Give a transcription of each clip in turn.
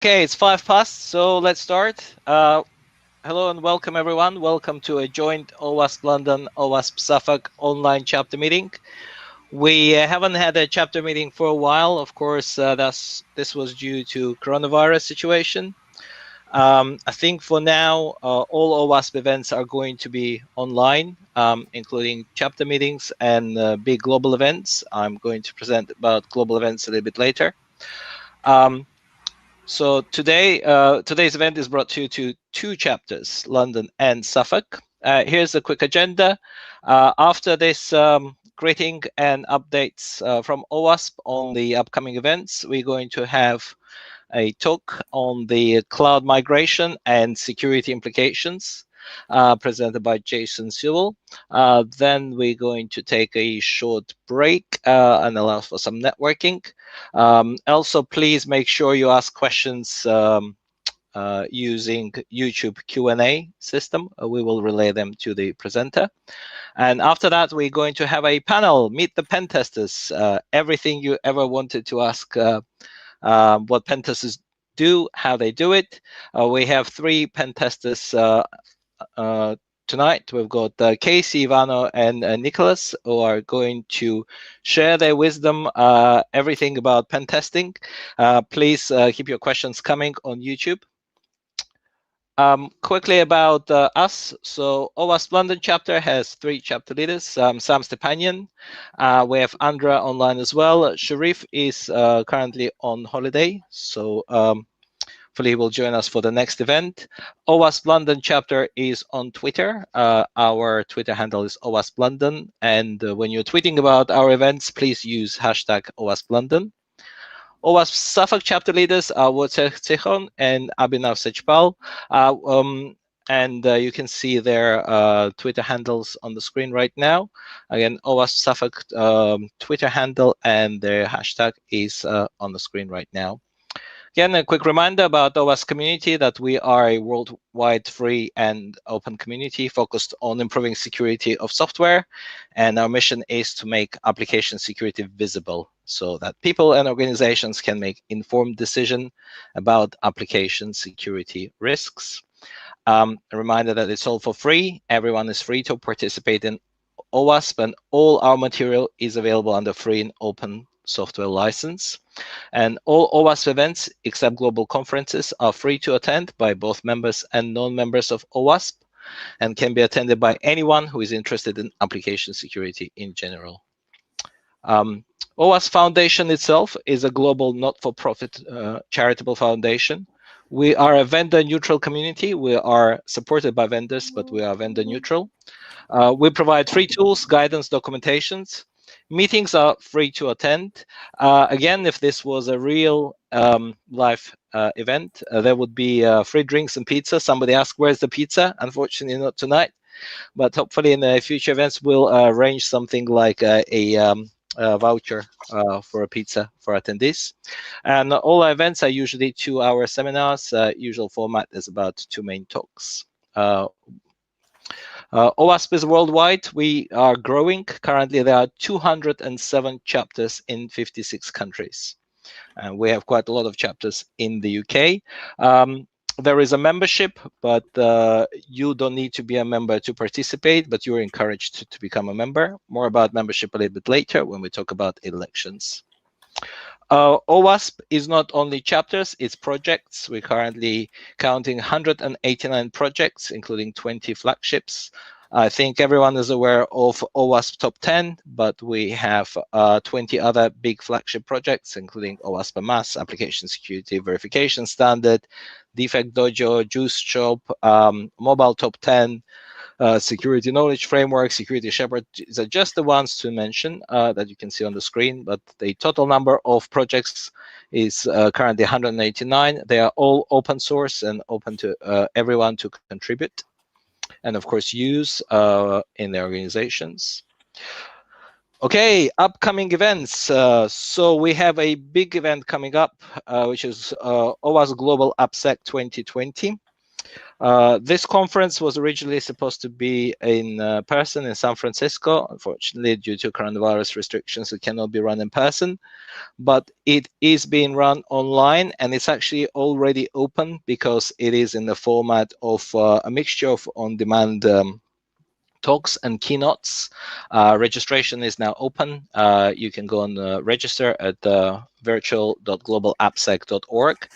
Okay, it's 5 past, so let's start. Hello and welcome everyone. Welcome to a joint OWASP London+OWASP Suffolk online chapter meeting. We haven't had a chapter meeting for a while. Of course, this was due to coronavirus situation. I think for now, all OWASP events are going to be online, including chapter meetings and big global events. I'm going to present about global events a little bit later. So today's event is brought to you to two chapters, London and Suffolk. Here's a quick agenda. After this greeting and updates from OWASP on the upcoming events, we're going to have a talk on the cloud migration and security implications presented by Jason Sewell. Then we're going to take a short break and allow for some networking. Also, please make sure you ask questions using YouTube Q&A system. We will relay them to the presenter. And after that, we're going to have a panel, Meet the Pen Testers. Everything you ever wanted to ask what pen testers do, how they do it. We have three pen testers tonight. We've got Cayce, Ivano, and Nicholas, who are going to share their wisdom, everything about pen testing. Please keep your questions coming on YouTube. Quickly about us. So OWASP London chapter has three chapter leaders. Sam Stepanian. We have Andra online as well. Sharif is currently on holiday, so hopefully he will join us for the next event. OWASP London chapter is on Twitter. Our Twitter handle is OWASP London, and when you're tweeting about our events, please use hashtag OWASP London. OWASP Suffolk chapter leaders are Wojciech Cichon and Abhinav Sechpal. And you can see their Twitter handles on the screen right now. Again, OWASP Suffolk Twitter handle and their hashtag is on the screen right now. Again, a quick reminder about OWASP community that we are a worldwide free and open community focused on improving security of software. And our mission is to make application security visible so that people and organizations can make informed decisions about application security risks. A reminder that it's all for free. Everyone is free to participate in OWASP, and all our material is available under free and open software license. And all OWASP events, except global conferences, are free to attend by both members and non-members of OWASP, and can be attended by anyone who is interested in application security in general. OWASP Foundation itself is a global not-for-profit charitable foundation. We are a vendor-neutral community. We are supported by vendors, but we are vendor-neutral. We provide free tools, guidance, documentations. Meetings are free to attend. Again, if this was a real live event, there would be free drinks and pizza. Somebody asked, where's the pizza? Unfortunately, not tonight. But hopefully in future events, we'll arrange something like a voucher for a pizza for attendees. And all our events are usually 2-hour seminars. Usual format is about 2 main talks. OWASP is worldwide. We are growing. Currently, there are 207 chapters in 56 countries. And we have quite a lot of chapters in the UK. There is a membership, but you don't need to be a member to participate, but you're encouraged to become a member. More about membership a little bit later when we talk about elections. OWASP is not only chapters, it's projects. We're currently counting 189 projects, including 20 flagships. I think everyone is aware of OWASP Top 10, but we have 20 other big flagship projects, including OWASP AMAS, Application Security Verification Standard, Defect Dojo, Juice Shop, Mobile Top 10, Security Knowledge Framework, Security Shepherd. These are just the ones to mention that you can see on the screen, but the total number of projects is currently 189. They are all open source and open to everyone to contribute and, of course, use in their organizations. Okay, upcoming events. So we have a big event coming up, which is OWASP Global Apsec 2020. This conference was originally supposed to be in person in San Francisco. Unfortunately, due to coronavirus restrictions, it cannot be run in person, but it is being run online, and it's actually already open because it is in the format of a mixture of on-demand talks and keynotes. Registration is now open. You can go and register at virtual.globalapsec.org.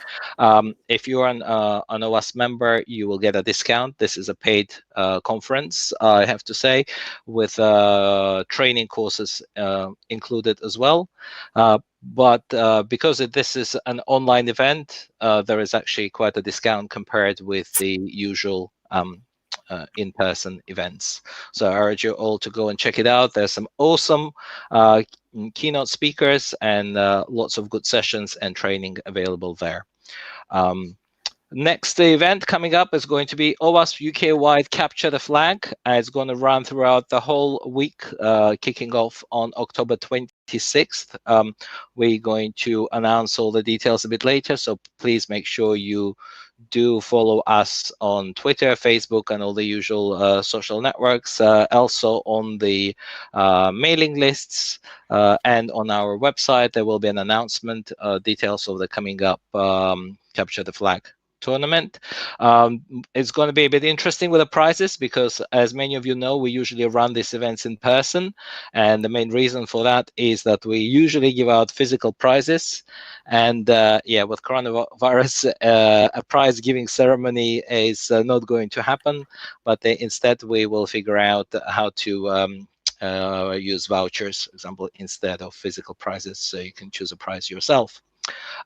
If you are an OWASP member, you will get a discount. This is a paid conference, I have to say, with training courses included as well. But because this is an online event, there is actually quite a discount compared with the usual in-person events. So I urge you all to go and check it out. There's some awesome keynote speakers and lots of good sessions and training available there. Next event coming up is going to be OWASP UK-wide Capture the Flag. It's going to run throughout the whole week, kicking off on October 26th. We're going to announce all the details a bit later, so please make sure you do follow us on Twitter, Facebook, and all the usual social networks. Also on the mailing lists and on our website, there will be an announcement, details of the coming up Capture the Flag tournament. It's going to be a bit interesting with the prizes because, as many of you know, we usually run these events in person, and the main reason for that is that we usually give out physical prizes, and yeah, with coronavirus, a prize giving ceremony is not going to happen, but instead we will figure out how to use vouchers, for example, instead of physical prizes, so you can choose a prize yourself.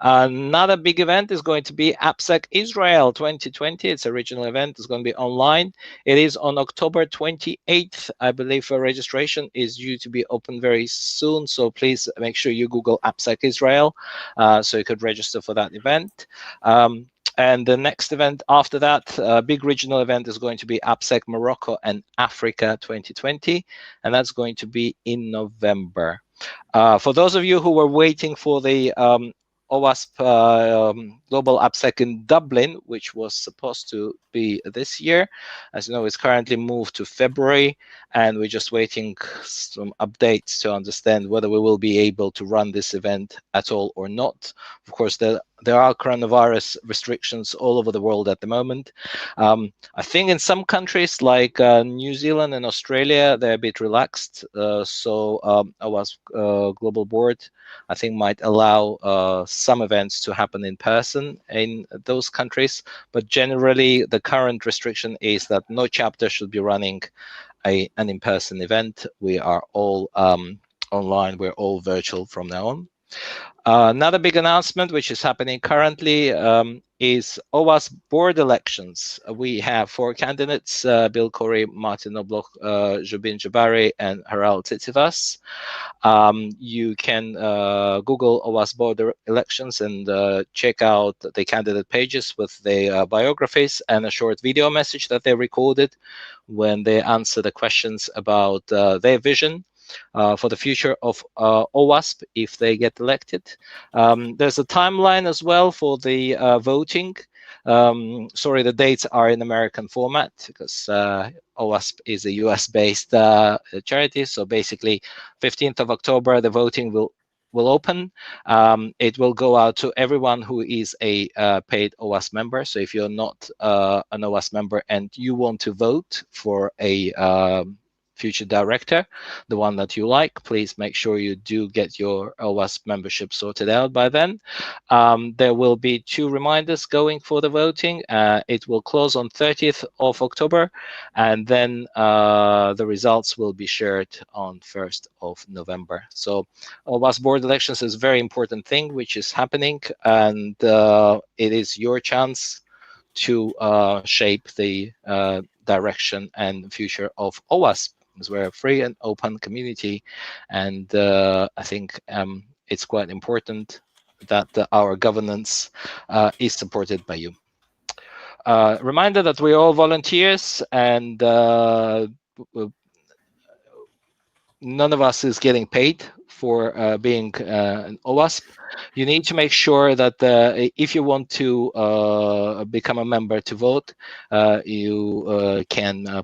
Another big event is going to be Apsec Israel 2020. Its original event is going to be online. It is on October 28th. I believe registration is due to be open very soon. So please make sure you Google Apsec Israel so you could register for that event. And the next event after that, big regional event, is going to be Apsec Morocco and Africa 2020. And that's going to be in November. For those of you who were waiting for the OWASP Global Apsec in Dublin, which was supposed to be this year, as you know, it's currently moved to February, and we're just waiting some updates to understand whether we will be able to run this event at all or not. Of course, there are coronavirus restrictions all over the world at the moment. I think in some countries like New Zealand and Australia, they're a bit relaxed. So OWASP Global Board, I think, might allow some events to happen in person in those countries. But generally, the current restriction is that no chapter should be running an in-person event. We are all online. We're all virtual from now on. Another big announcement, which is happening currently, is OWASP board elections. We have 4 candidates, Bill Corey, Martin Obloch, Jubin Jabari, and Haral Tsitsipas. You can Google OWASP board elections and check out the candidate pages with their biographies and a short video message that they recorded when they answer the questions about their vision for the future of OWASP if they get elected. There's a timeline as well for the voting. Sorry, the dates are in American format because OWASP is a US-based charity. So basically, 15th of October, the voting will open. It will go out to everyone who is a paid OWASP member. So if you're not an OWASP member and you want to vote for a future director, the one that you like, please make sure you do get your OWASP membership sorted out by then. There will be 2 reminders going for the voting. It will close on 30th of October, and then the results will be shared on 1st of November. So OWASP board elections is a very important thing which is happening, and it is your chance to shape the direction and future of OWASP. We're a free and open community, and I think it's quite important that our governance is supported by you. Reminder that we're all volunteers, and none of us is getting paid for being an OWASP, you need to make sure that if you want to become a member to vote, you can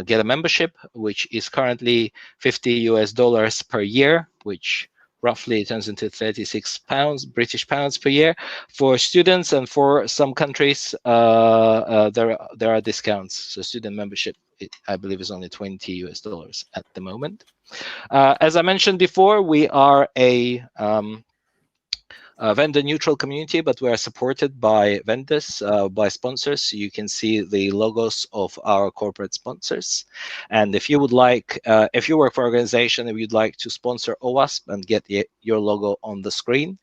get a membership, which is currently $50 per year, which roughly turns into 36 pounds, British pounds per year for students, and for some countries there are discounts. So student membership, I believe, is only $20 at the moment. As I mentioned before, we are a vendor neutral community, but we are supported by vendors, by sponsors. You can see the logos of our corporate sponsors. And if you would like, if you work for an organization and you'd like to sponsor OWASP and get your logo on the screen,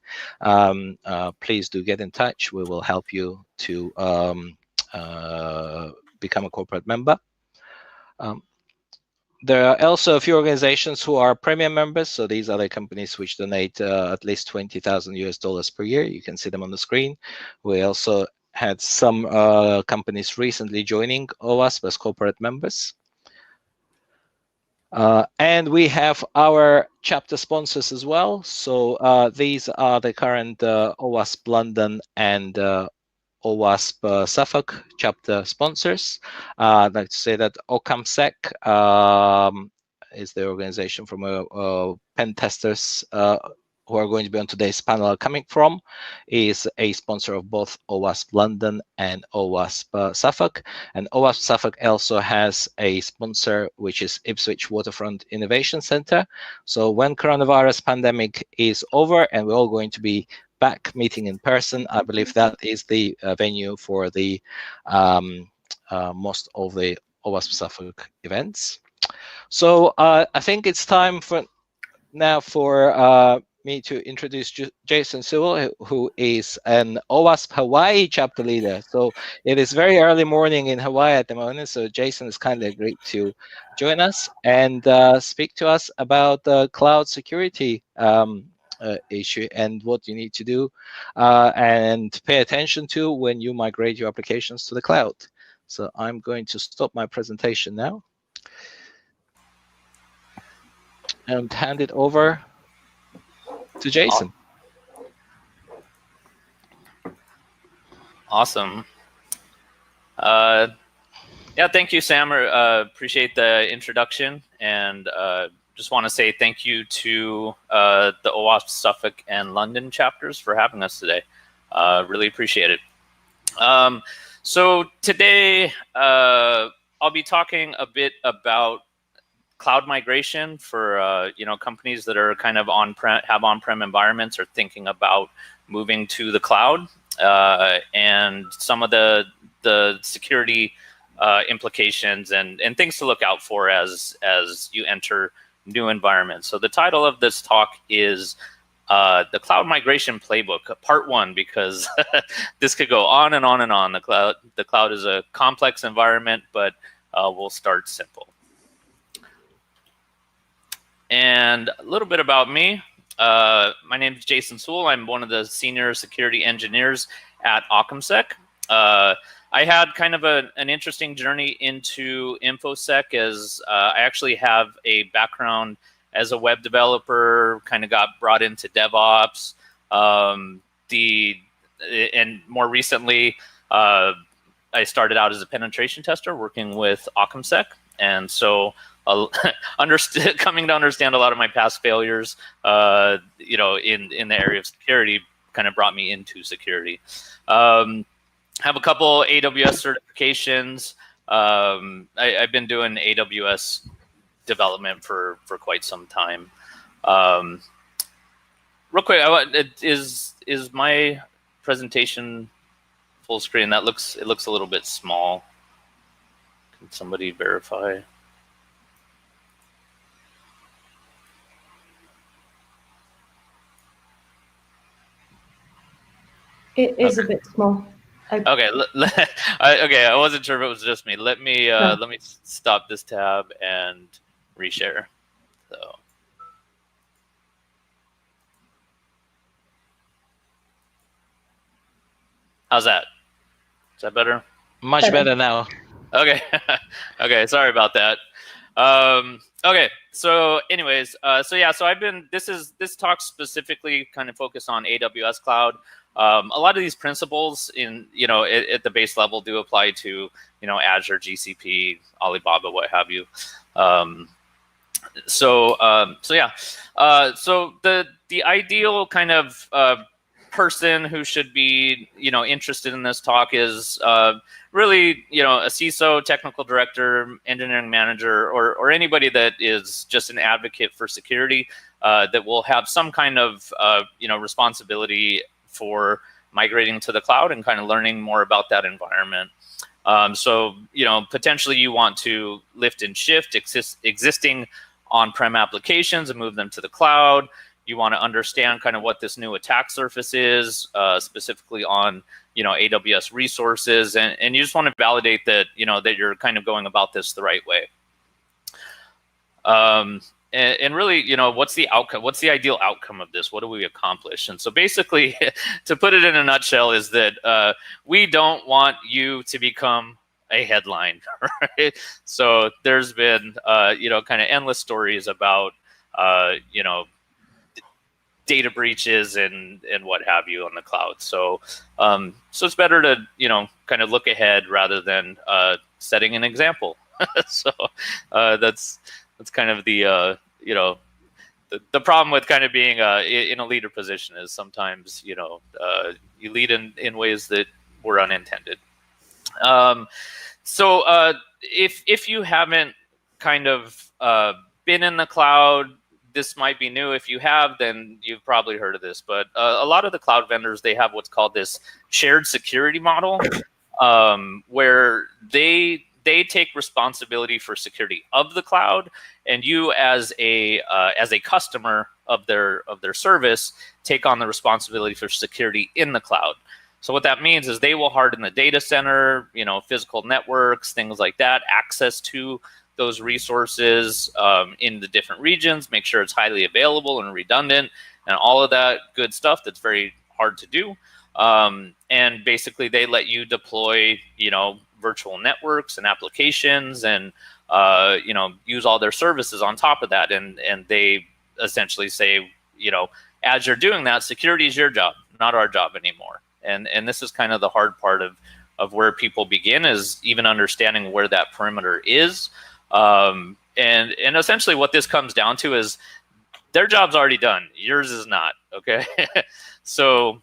please do get in touch. We will help you to become a corporate member. There are also a few organizations who are premium members. So these are the companies which donate at least $20,000 per year. You can see them on the screen. We also had some companies recently joining OWASP as corporate members. And we have our chapter sponsors as well. So these are the current OWASP London and OWASP Suffolk chapter sponsors. I'd like to say that OccamSec is the organization from pen testers who are going to be on today's panel are coming from, is a sponsor of both OWASP London and OWASP Suffolk. And OWASP Suffolk also has a sponsor, which is Ipswich Waterfront Innovation Centre. So when coronavirus pandemic is over and we're all going to be back meeting in person, I believe that is the venue for the most of the OWASP Suffolk events. So I think it's time for me to introduce Jason Sewell, who is an OWASP Hawaii chapter leader. So it is very early morning in Hawaii at the moment. So Jason has kindly agreed to join us and speak to us about cloud security issue and what you need to do and pay attention to when you migrate your applications to the cloud. So I'm going to stop my presentation now and hand it over to Jason. Awesome. Yeah, thank you, Sam. Appreciate the introduction, and just want to say thank you to the OWASP Suffolk and London chapters for having us today. Really appreciate it. So today I'll be talking a bit about cloud migration for companies that are kind of have on-prem environments or thinking about moving to the cloud, and some of the security implications and things to look out for as you enter new environments. So the title of this talk is the Cloud Migration Playbook, Part 1, because this could go on and on and on. The cloud is a complex environment, but we'll start simple. And a little bit about me. My name is Jason Sewell. I'm one of the senior security engineers at OccamSec. I had kind of an interesting journey into InfoSec, as I actually have a background as a web developer, kind of got brought into DevOps. And more recently, I started out as a penetration tester working with OccamSec. And so coming to understand a lot of my past failures, in the area of security kind of brought me into security. Have a couple AWS certifications. I've been doing AWS development for quite some time. Real quick, is my presentation full screen? It looks a little bit small. Can somebody verify? It is a bit small. Okay, okay. I wasn't sure if it was just me. Let me stop this tab and reshare. So, how's that? Is that better? Much better now. Okay. Okay. Sorry about that. Okay. So anyways, so I've been, this talk specifically kind of focused on AWS cloud. A lot of these principles at the base level do apply to, Azure, GCP, Alibaba, what have you. So the ideal kind of person who should be interested in this talk is really a CISO, technical director, engineering manager, or anybody that is just an advocate for security that will have some kind of responsibility for migrating to the cloud and kind of learning more about that environment. So potentially you want to lift and shift existing on-prem applications and move them to the cloud. You want to understand kind of what this new attack surface is, specifically on AWS resources, and you just want to validate that that you're kind of going about this the right way. And really, what's the outcome? What's the ideal outcome of this? What do we accomplish? And so basically, to put it in a nutshell, is that we don't want you to become a headline, right? So there's been kind of endless stories about data breaches and what have you on the cloud. So so it's better to kind of look ahead rather than setting an example. So that's kind of the the problem with kind of being in a leader position is sometimes you lead in ways that were unintended. So if you haven't kind of been in the cloud, this might be new. If you have, then you've probably heard of this. But a lot of the cloud vendors, they have what's called this shared security model, where they take responsibility for security of the cloud, and you as a customer of their service take on the responsibility for security in the cloud. So what that means is they will harden the data center, physical networks, things like that, access to those resources in the different regions, make sure it's highly available and redundant, and all of that good stuff that's very hard to do. And basically, they let you deploy, virtual networks and applications, and use all their services on top of that. And they essentially say, as you're doing that, security is your job, not our job anymore. And this is kind of the hard part of where people begin, is even understanding where that perimeter is. And essentially what this comes down to is their job's already done. Yours is not. Okay. So,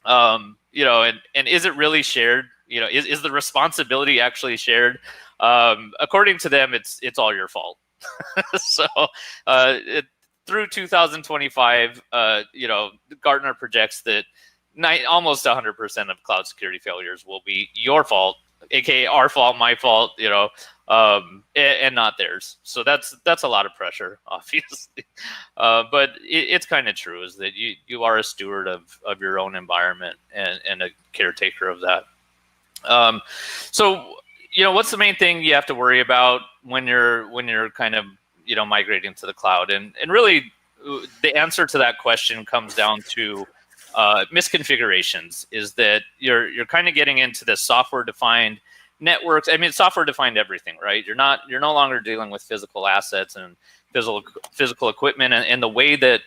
and is it really shared? Is the responsibility actually shared? According to them, it's all your fault. So, through 2025, Gartner projects that almost 100% of cloud security failures will be your fault, aka our fault, my fault, and not theirs. So that's a lot of pressure, obviously. But it's kind of true, is that you are a steward of your own environment and a caretaker of that. So what's the main thing you have to worry about when you're kind of migrating to the cloud? And really, the answer to that question comes down to misconfigurations. Is that you're kind of getting into the software-defined networks. I mean, software-defined everything, right? You're no longer dealing with physical assets and physical equipment, and the way that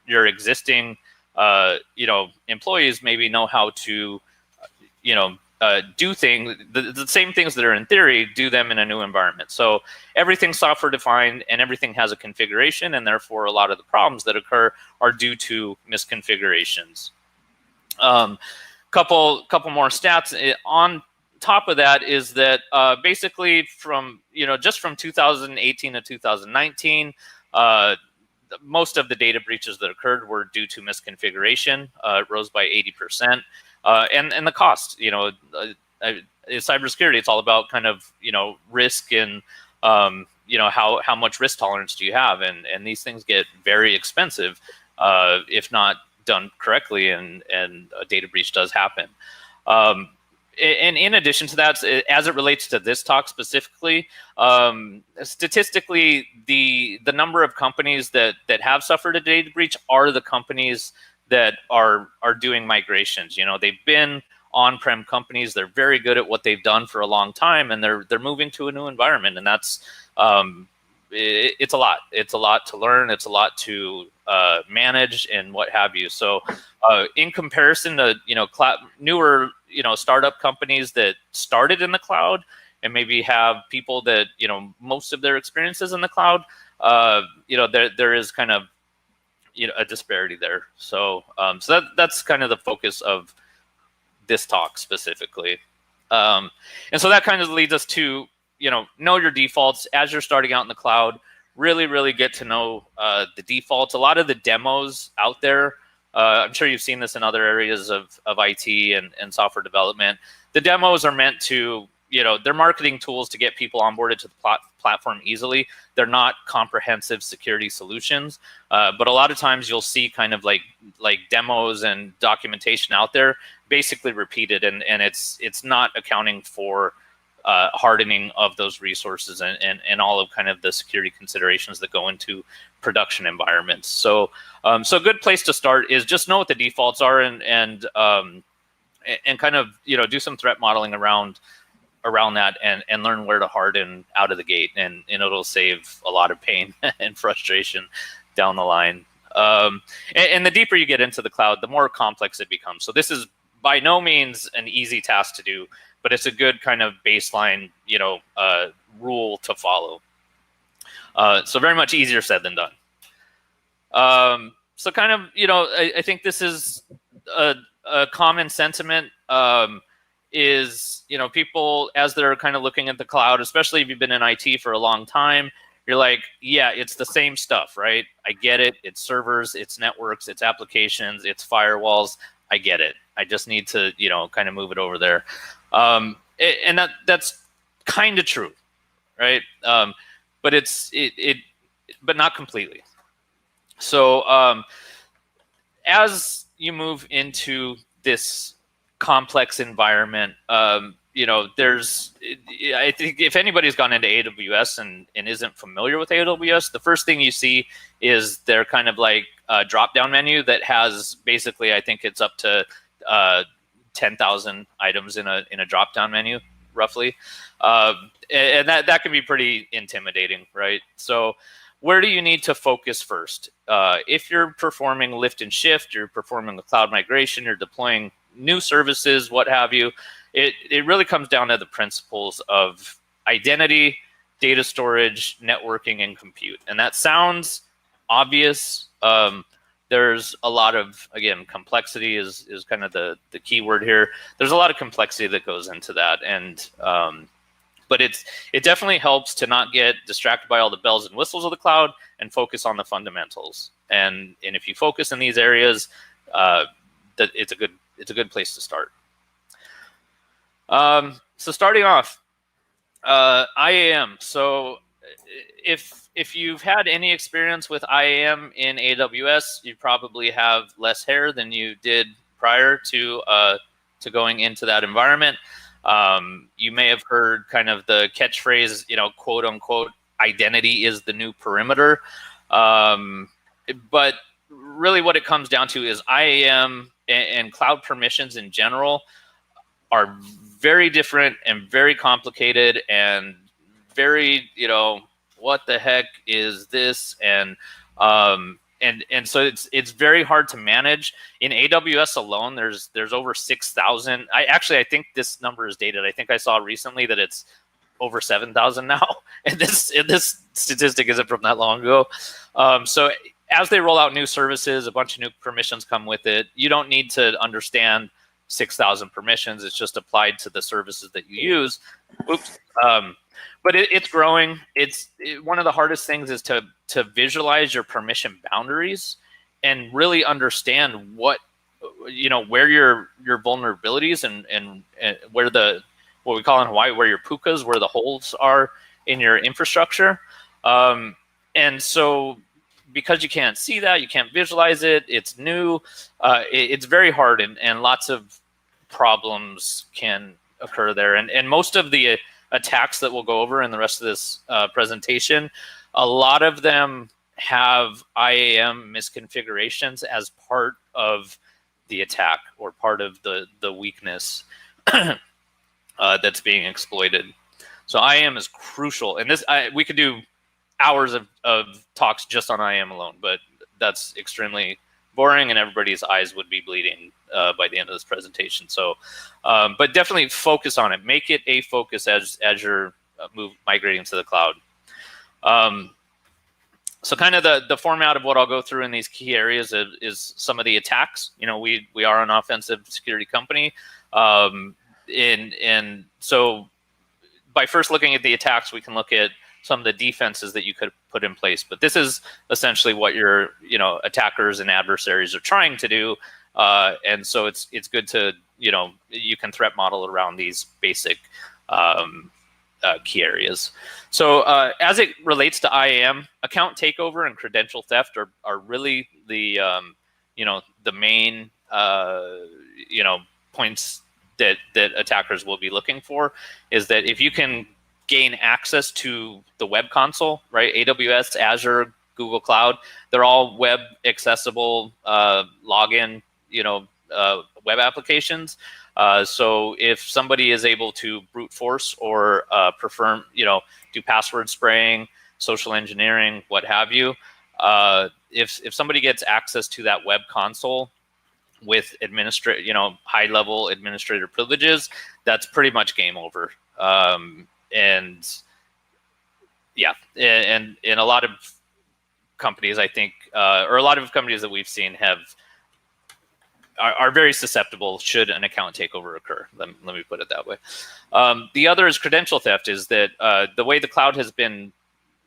your existing employees maybe know how to do things, the same things that are in theory, do them in a new environment. So everything's software defined and everything has a configuration, and therefore a lot of the problems that occur are due to misconfigurations. Couple more stats on top of that is that basically from just from 2018 to 2019, most of the data breaches that occurred were due to misconfiguration. It rose by 80%. And the cost, cybersecurity, it's all about kind of, risk and, how much risk tolerance do you have? And these things get very expensive if not done correctly, and a data breach does happen. And in addition to that, as it relates to this talk specifically, statistically, the number of companies that have suffered a data breach are the companies that are doing migrations. They've been on-prem companies. They're very good at what they've done for a long time, and they're moving to a new environment, and that's it's a lot. It's a lot to learn. It's a lot to manage and what have you. So in comparison to newer startup companies that started in the cloud and maybe have people that most of their experiences in the cloud, there is kind of a disparity there. So that's kind of the focus of this talk specifically. And so that kind of leads us to know your defaults as you're starting out in the cloud. Really get to know the defaults. A lot of the demos out there, I'm sure you've seen this in other areas of IT and software development. The demos are meant to, they're marketing tools to get people onboarded to the platform easily. They're not comprehensive security solutions, but a lot of times you'll see kind of like demos and documentation out there basically repeated, and it's not accounting for hardening of those resources and all of kind of the security considerations that go into production environments. So so a good place to start is just know what the defaults are and kind of do some threat modeling around that and learn where to harden out of the gate, and it'll save a lot of pain and frustration down the line. And the deeper you get into the cloud, the more complex it becomes. So this is by no means an easy task to do, but it's a good kind of baseline, rule to follow. So very much easier said than done. So kind of, I think this is a common sentiment is, people as they're kind of looking at the cloud, especially if you've been in IT for a long time, you're like, yeah, it's the same stuff, right? I get it. It's servers, it's networks, it's applications, it's firewalls. I get it. I just need to, kind of move it over there. And that's kind of true, right? But but not completely. So as you move into this complex environment, I think if anybody's gone into AWS and isn't familiar with AWS, the first thing you see is their kind of like drop-down menu that has basically, I think it's up to 10,000 items in a drop-down menu, roughly. And that can be pretty intimidating, right? So where do you need to focus first? If you're performing lift and shift, you're performing a cloud migration, you're deploying new services, what have you, it really comes down to the principles of identity, data storage, networking, and compute. And that sounds obvious. There's a lot of, again, complexity is kind of the key word here. There's a lot of complexity that goes into that. And but it definitely helps to not get distracted by all the bells and whistles of the cloud and focus on the fundamentals. And if you focus in these areas, that it's a good place to start. So starting off, IAM. So if you've had any experience with IAM in AWS, you probably have less hair than you did prior to going into that environment. You may have heard kind of the catchphrase, quote unquote, identity is the new perimeter. But really what it comes down to is IAM and cloud permissions in general are very different and very complicated and very, what the heck is this? And so it's very hard to manage. In AWS alone, there's over 6,000. I think this number is dated. I think I saw recently that it's over 7,000 now, and this statistic isn't from that long ago. So as they roll out new services, a bunch of new permissions come with it. You don't need to understand 6,000 permissions. It's just applied to the services that you use. Oops. But it's growing. One of the hardest things is to visualize your permission boundaries and really understand what, where your vulnerabilities and where what we call in Hawaii, where your pukas, where the holes are in your infrastructure. And so because you can't see that, you can't visualize it, it's new, it's very hard and lots of problems can occur there. And most of the attacks that we'll go over in the rest of this presentation, a lot of them have IAM misconfigurations as part of the attack or part of the weakness that's being exploited. So IAM is crucial, and we could do hours of talks just on IAM alone, but that's extremely boring, and everybody's eyes would be bleeding by the end of this presentation. So, but definitely focus on it. Make it a focus as you're migrating to the cloud. So kind of the format of what I'll go through in these key areas is some of the attacks. You know, we are an offensive security company. And so by first looking at the attacks, we can look at some of the defenses that you could put in place. But this is essentially what your attackers and adversaries are trying to do. And so it's good to, you can threat model around these basic key areas. So as it relates to IAM, account takeover and credential theft are really the the main points that attackers will be looking for. Is that if you can gain access to the web console, right? AWS, Azure, Google Cloud, they're all web accessible login, web applications. So if somebody is able to brute force or perform, do password spraying, social engineering, what have you, if somebody gets access to that web console with high level administrator privileges, that's pretty much game over. And yeah, and a lot of companies, I think, or a lot of companies that we've seen are very susceptible should an account takeover occur. Let me put it that way. The other is credential theft. Is that the way the cloud has been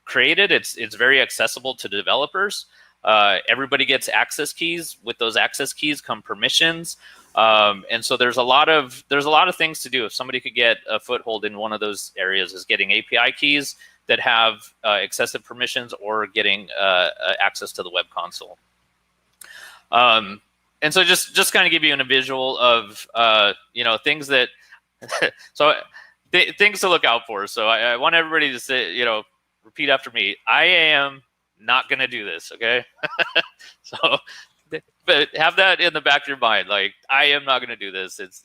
created? It's very accessible to developers. Everybody gets access keys. With those access keys come permissions, and so there's a lot of things to do. If somebody could get a foothold in one of those areas, is getting API keys that have excessive permissions, or getting access to the web console. And so just kind of give you a visual of things that things to look out for. So I want everybody to say, repeat after me. I am not going to do this, okay? So, but have that in the back of your mind. Like, I am not going to do this. It's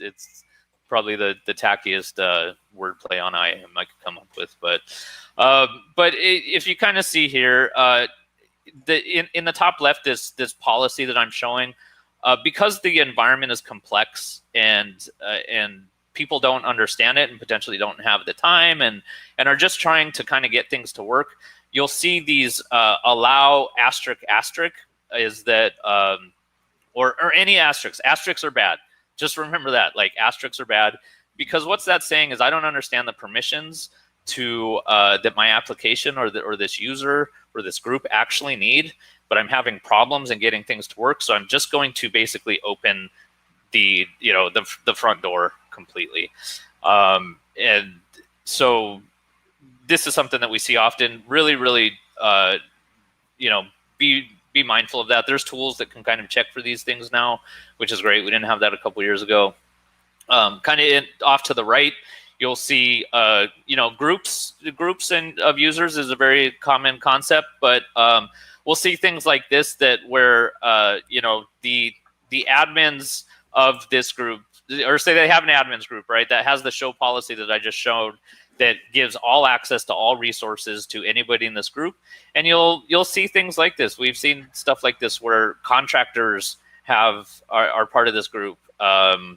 probably the tackiest wordplay on I am I could come up with. But if you kind of see here, in the top left, this policy that I'm showing, because the environment is complex and people don't understand it and potentially don't have the time and are just trying to kind of get things to work, you'll see these allow asterisk is that or any asterisks. Asterisks are bad. Just remember that, like, asterisks are bad, because what's that saying is I don't understand the permissions to that my application or this user or this group actually need, but I'm having problems in getting things to work. So I'm just going to basically open the front door completely. And so this is something that we see often. Really, be mindful of that. There's tools that can kind of check for these things now, which is great. We didn't have that a couple years ago. Kind of off to the right, you'll see groups of users is a very common concept, but we'll see things like this where the admins of this group, or say they have an admins group, right, that has the show policy that I just showed, that gives all access to all resources to anybody in this group. And you'll see things like this. We've seen stuff like this where contractors are part of this group. A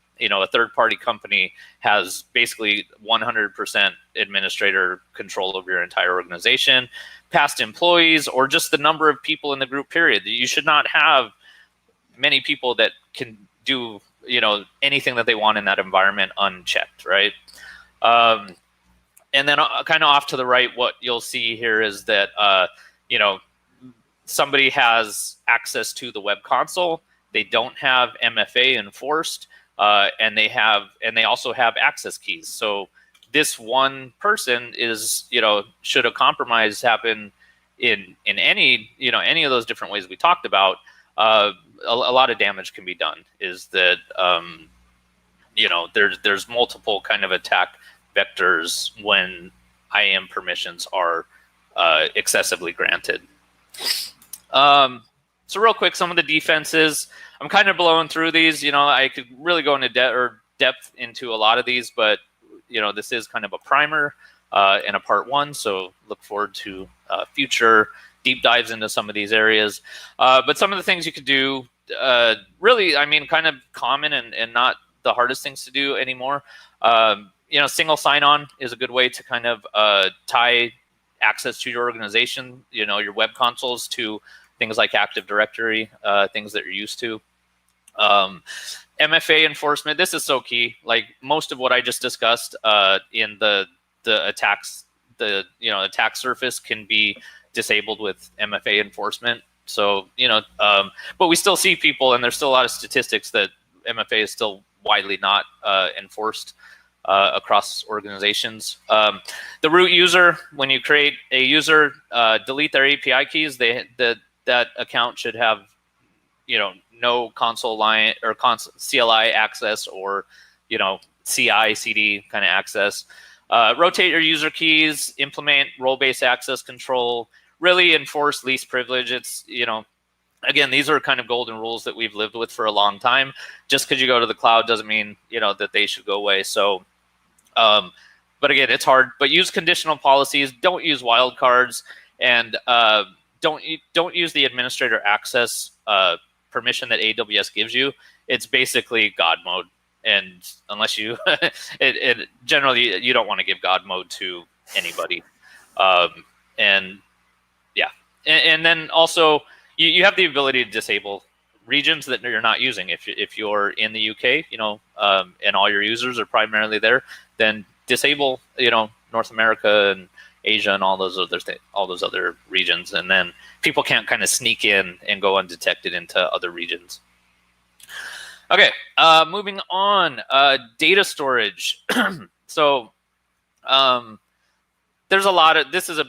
third-party company has basically 100% administrator control over your entire organization. Past employees, or just the number of people in the group, period. You should not have many people that can do anything that they want in that environment unchecked, right? And then kind of off to the right, what you'll see here is that somebody has access to the web console. They don't have MFA enforced, and they also have access keys. So this one person is, should a compromise happen in any of those different ways we talked about, a lot of damage can be done. Is that there's multiple kind of attack vectors when IAM permissions are excessively granted. So real quick, some of the defenses. I'm kind of blowing through these. I could really go into depth into a lot of these, but this is kind of a primer and a part one. So look forward to future deep dives into some of these areas. But some of the things you could do, really, I mean, kind of common and not the hardest things to do anymore. Single sign-on is a good way to kind of tie access to your organization, your web consoles, to things like Active Directory, things that you're used to. MFA enforcement, this is so key. Like most of what I just discussed in the attacks, attack surface can be disabled with MFA enforcement. So, but we still see people, and there's still a lot of statistics that MFA is still widely not enforced across organizations. The root user, when you create a user, delete their API keys, that account should have, no console line or CLI access or, CI, CD kind of access. Rotate your user keys, implement role-based access control, really enforce least privilege. It's, again, these are kind of golden rules that we've lived with for a long time. Just because you go to the cloud doesn't mean, that they should go away. So, but again, it's hard. But use conditional policies. Don't use wildcards, and don't use the administrator access permission that AWS gives you. It's basically God mode, and unless you, generally you don't want to give God mode to anybody. And yeah, and then also you have the ability to disable regions that you're not using. If you're in the UK, and all your users are primarily there, then disable, North America and Asia and all those other regions, and then people can't kind of sneak in and go undetected into other regions. Okay, moving on, data storage. So there's a lot of, this is a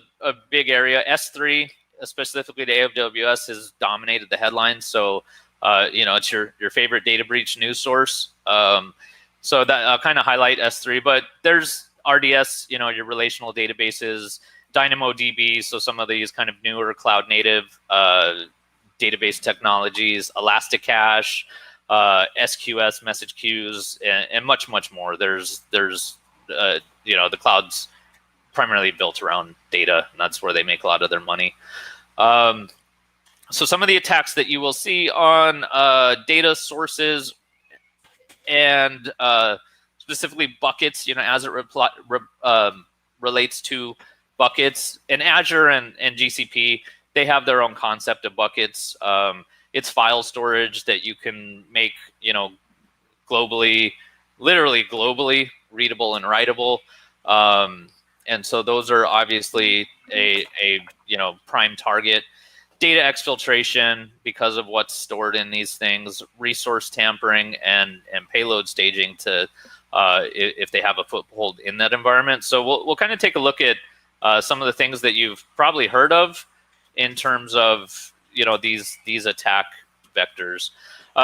big area. S3, specifically to AWS, has dominated the headlines. So it's your favorite data breach news source. So that I'll kind of highlight S3, but there's RDS, your relational databases, DynamoDB, so some of these kind of newer cloud native database technologies, Elasticache, SQS, message queues, and much, much more. There's the cloud's primarily built around data, and that's where they make a lot of their money. So some of the attacks that you will see on data sources and specifically buckets, as it relates to buckets. And Azure and GCP, they have their own concept of buckets. It's file storage that you can make, globally, literally globally readable and writable. And so those are obviously a prime target. Data exfiltration because of what's stored in these things, resource tampering, and payload staging to if they have a foothold in that environment. So we'll kind of take a look at some of the things that you've probably heard of in terms of these attack vectors.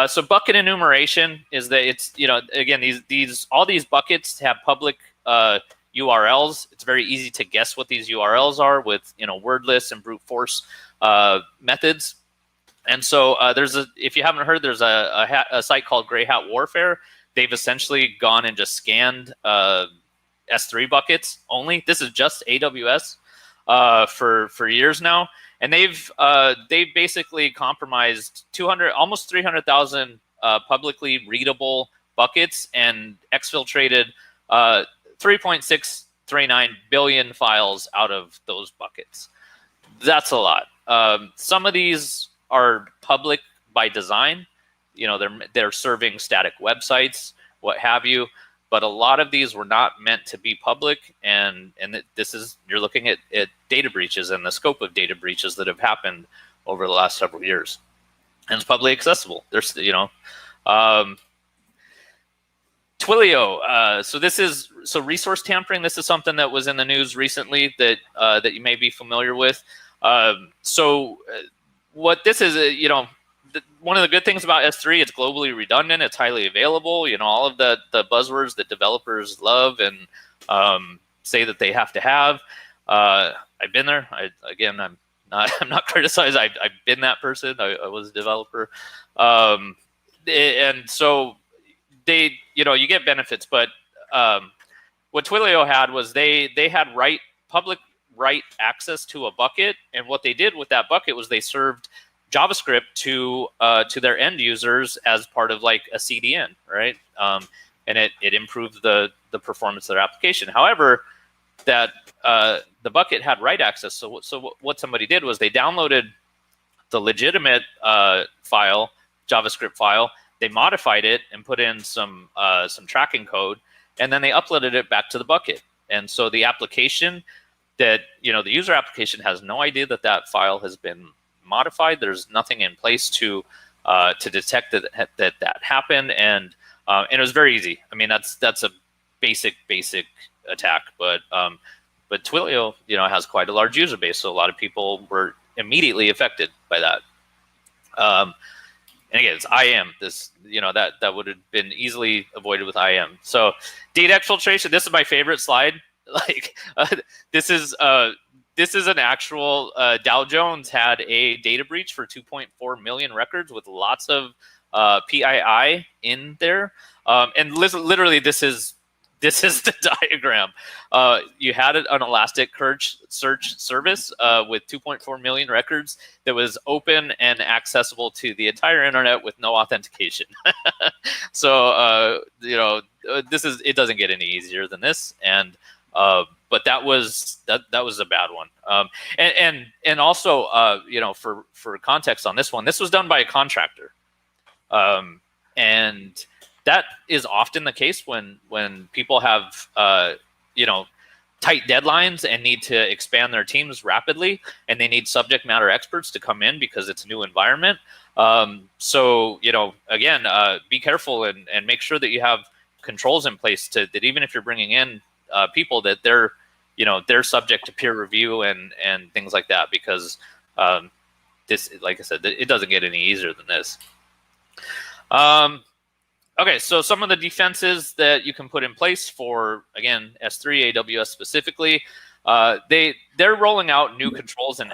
So bucket enumeration is that it's again all these buckets have public URLs. It's very easy to guess what these URLs are with word lists and brute force methods. And so if you haven't heard, there's a site called Grey Hat Warfare. They've essentially gone and just scanned S3 buckets only. This is just AWS for years now, and they've basically compromised almost 300,000 publicly readable buckets and exfiltrated 3.639 billion files out of those buckets. That's a lot. Some of these are public by design. They're serving static websites, what have you. But a lot of these were not meant to be public, and you're looking at data breaches and the scope of data breaches that have happened over the last several years, and it's publicly accessible. There's Twilio. So resource tampering. This is something that was in the news recently that you may be familiar with. What this is, one of the good things about S3, it's globally redundant, it's highly available. All of the buzzwords that developers love and say that they have to have. I've been there. I'm I'm not criticized. I've been that person. I was a developer, and so they, you get benefits. But what Twilio had was they had public write access to a bucket, and what they did with that bucket was they served JavaScript to their end users as part of like a CDN, right? And it improved the performance of their application. However, that the bucket had write access. So what somebody did was they downloaded the legitimate file, JavaScript file. They modified it and put in some tracking code, and then they uploaded it back to the bucket. And so the application the user application has no idea that file has been modified. There's nothing in place to detect that happened, and it was very easy. I mean, that's a basic attack, but Twilio, has quite a large user base, so a lot of people were immediately affected by that. And again, it's IAM. This, that would have been easily avoided with IAM. So data exfiltration. This is my favorite slide. Like this is an actual Dow Jones had a data breach for 2.4 million records with lots of PII in there. And literally, this is the diagram. You had an Elastic search service with 2.4 million records that was open and accessible to the entire internet with no authentication. So it doesn't get any easier than this. And but that was a bad one. And also for context on this one, this was done by a contractor. And that is often the case when people have tight deadlines and need to expand their teams rapidly, and they need subject matter experts to come in because it's a new environment. So again, be careful and make sure that you have controls in place that even if you're bringing in people, that they're subject to peer review and things like that, because this, like I said, it doesn't get any easier than this. Okay, so some of the defenses that you can put in place for, again, S3, AWS specifically, they're rolling out new controls, and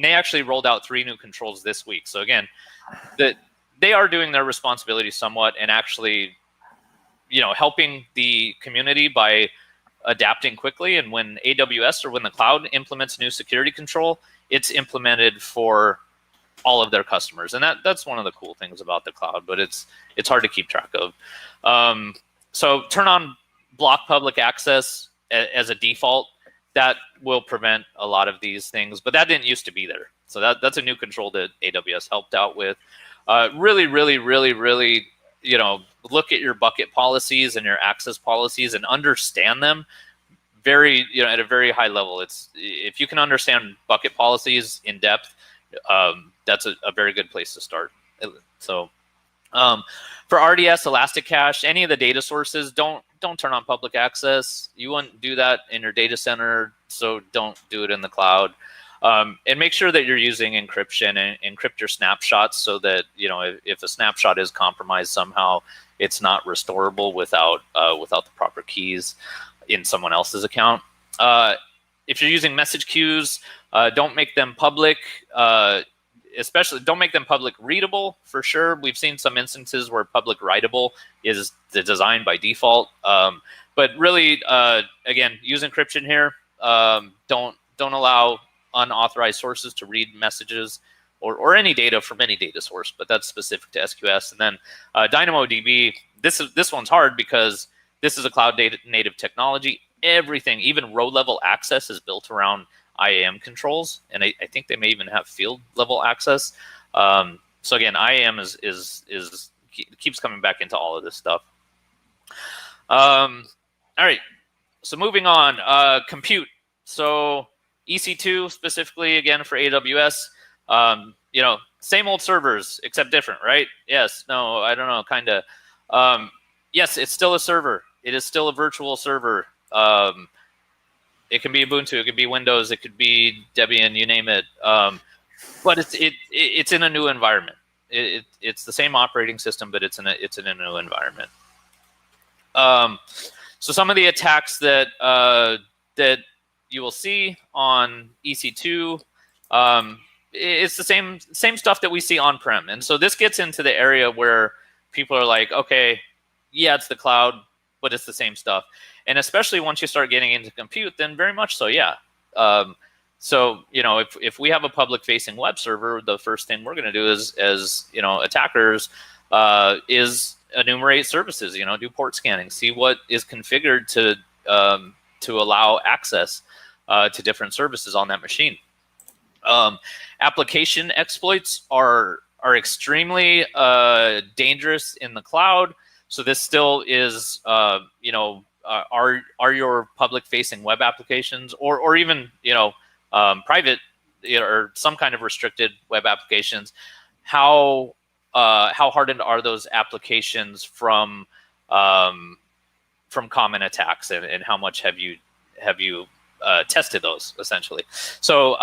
they actually rolled out 3 new controls this week. So again, they are doing their responsibility somewhat and actually, helping the community by adapting quickly. And when AWS or when the cloud implements new security control, it's implemented for all of their customers, and that's one of the cool things about the cloud, but it's hard to keep track of. So turn on block public access as a default. That will prevent a lot of these things, but that didn't used to be there. So that's a new control that AWS helped out with. Really look at your bucket policies and your access policies and understand them very at a very high level. If you can understand bucket policies in depth, that's a very good place to start. So for RDS, Elastic Cache, any of the data sources, don't turn on public access. You wouldn't do that in your data center, so don't do it in the cloud. And make sure that you're using encryption and encrypt your snapshots so that if a snapshot is compromised somehow, it's not restorable without the proper keys in someone else's account. If you're using message queues, don't make them public. Especially don't make them public readable for sure. We've seen some instances where public writable is the design by default. But really, again, use encryption here. Don't allow unauthorized sources to read messages or any data from any data source, but that's specific to SQS. And then DynamoDB, this one's hard because this is a cloud native technology. Everything, even row level access, is built around IAM controls, and I think they may even have field level access. So again, IAM keeps coming back into all of this stuff. All right, so moving on, compute. So EC2 specifically, again for AWS, same old servers except different, right? Yes, no, I don't know, kind of. Yes, it's still a server. It is still a virtual server. It can be Ubuntu, it could be Windows, it could be Debian, you name it. But it's in a new environment. It's the same operating system, but it's in a new environment. So some of the attacks that you will see on EC2, it's the same stuff that we see on-prem. And so this gets into the area where people are like, okay, yeah, it's the cloud, but it's the same stuff. And especially once you start getting into compute, then very much so, yeah. So, you know, if we have a public-facing web server, the first thing we're going to do is, as you know, attackers, is enumerate services. You know, do port scanning, see what is configured to allow access to different services on that machine. Application exploits are extremely dangerous in the cloud. So this still is, you know, are your public-facing web applications, or even, you know, private, you know, or some kind of restricted web applications, how hardened are those applications from common attacks, and how much have you tested those, essentially? So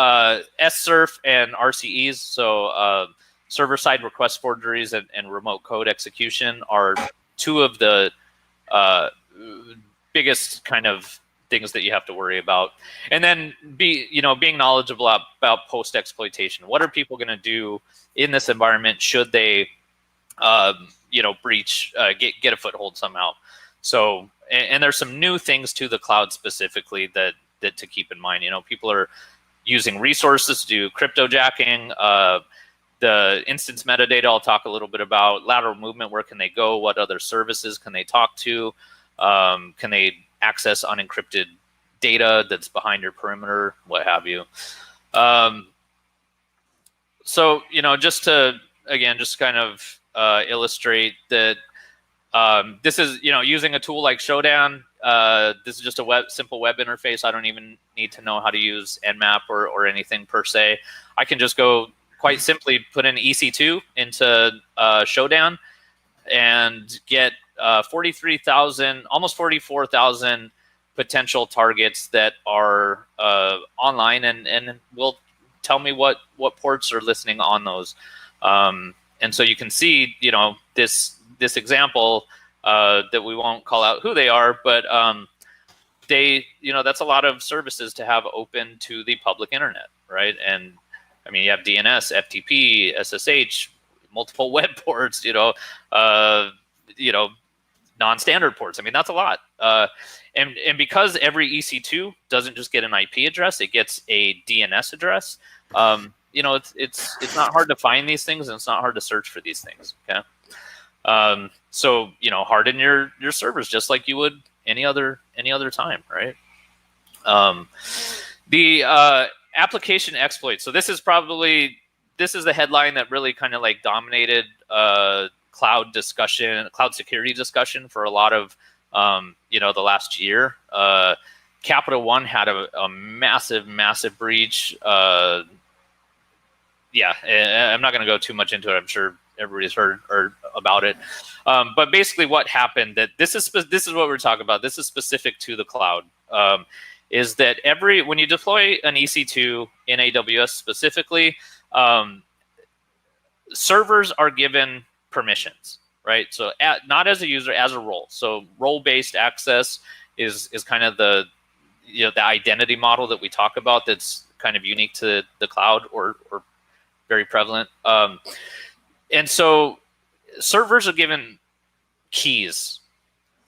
SSRF and RCEs, so server-side request forgeries and remote code execution, are two of the biggest kind of things that you have to worry about. And then being knowledgeable about post exploitation. What are people going to do in this environment should they you know, breach, get a foothold somehow? So, and there's some new things to the cloud specifically that to keep in mind. You know, people are using resources to do cryptojacking. The instance metadata I'll talk a little bit about. Lateral movement, where can they go? What other services can they talk to? Can they access unencrypted data that's behind your perimeter, what have you? So, you know, just to, again, just kind of illustrate that this is, you know, using a tool like Showdown. This is just a simple web interface. I don't even need to know how to use Nmap or anything per se. I can just go quite simply put in EC2 into Showdown and get 43,000, almost 44,000 potential targets that are online, and will tell me what ports are listening on those. And so you can see, you know, this example that we won't call out who they are, but they, you know, that's a lot of services to have open to the public internet, right? And I mean, you have DNS, FTP, SSH, multiple web ports, you know, non-standard ports. I mean, that's a lot. And because every EC2 doesn't just get an IP address, it gets a DNS address. You know, it's not hard to find these things, and it's not hard to search for these things. Okay. So, you know, harden your servers just like you would any other time, right? The application exploit. So this is the headline that really kind of like dominated cloud security discussion for a lot of you know, the last year. Capital One had a massive breach. Yeah, I'm not going to go too much into it. I'm sure everybody's heard about it. But basically, what happened, that this is what we're talking about. This is specific to the cloud. Is that when you deploy an EC2 in AWS specifically, servers are given permissions, right? So not as a user, as a role. So role-based access is kind of the, you know, the identity model that we talk about, that's kind of unique to the cloud, or very prevalent. And so servers are given keys,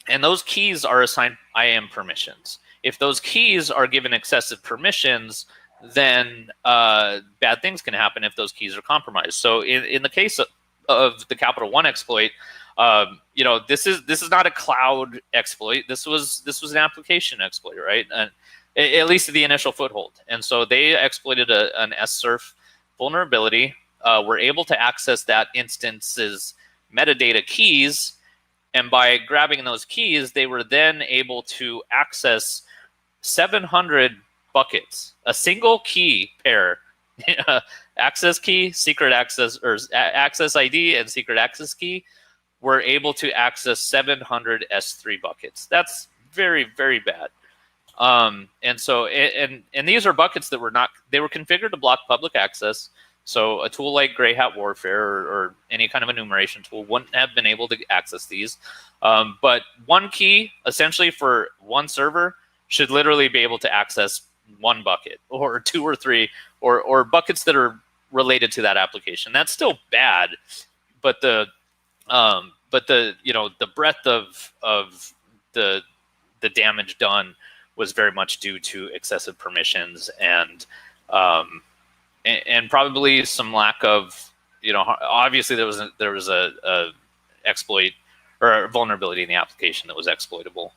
and those keys are assigned IAM permissions. If those keys are given excessive permissions, then bad things can happen if those keys are compromised. So in the case of the Capital One exploit, you know, this is not a cloud exploit. This was an application exploit, right? And at least the initial foothold. And so they exploited an SSRF vulnerability. Were able to access that instance's metadata keys, and by grabbing those keys, they were then able to access 700 buckets, a single key pair, access key, secret access, or access ID and secret access key, were able to access 700 S3 buckets. That's very, very bad. And so, and these are buckets that were configured to block public access. So a tool like Grey Hat Warfare or any kind of enumeration tool wouldn't have been able to access these. But one key, essentially for one server, should literally be able to access one bucket or two or three, or buckets that are related to that application. That's still bad, but the the breadth of the damage done was very much due to excessive permissions and probably some lack of, obviously there was a exploit or a vulnerability in the application that was exploitable.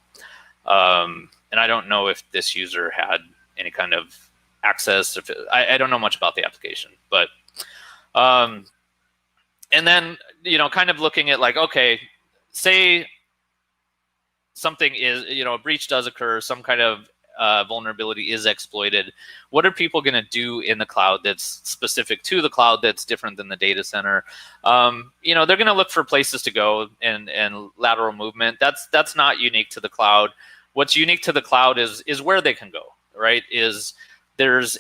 And I don't know if this user had any kind of access. I don't know much about the application, but and then kind of looking at like, okay, say something is, a breach does occur, some kind of vulnerability is exploited. What are people going to do in the cloud that's specific to the cloud that's different than the data center? They're going to look for places to go and lateral movement. That's not unique to the cloud. What's unique to the cloud is where they can go, right?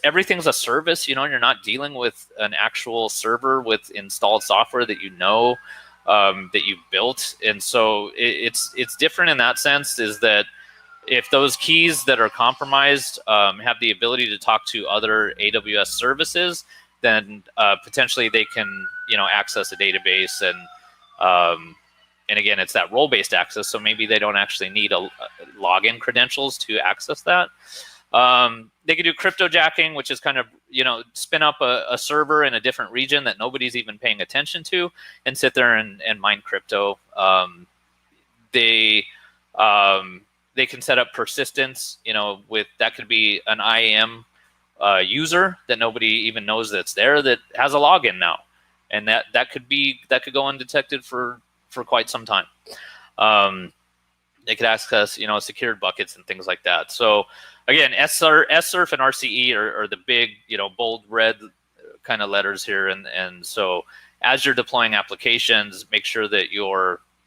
Everything's a service. You're not dealing with an actual server with installed software that that you've built, and so it's different in that sense. Is that if those keys that are compromised have the ability to talk to other AWS services, then potentially they can access a database, and again, it's that role-based access. So maybe they don't actually need a login credentials to access that. They could do cryptojacking, which is kind of, spin up a server in a different region that nobody's even paying attention to and sit there and mine crypto. They can set up persistence, with that could be an IAM user that nobody even knows that's there that has a login now. And that could go undetected for quite some time. They could access, secured buckets and things like that. So again, SSRF and RCE are the big, bold red kind of letters here. And so as you're deploying applications, make sure that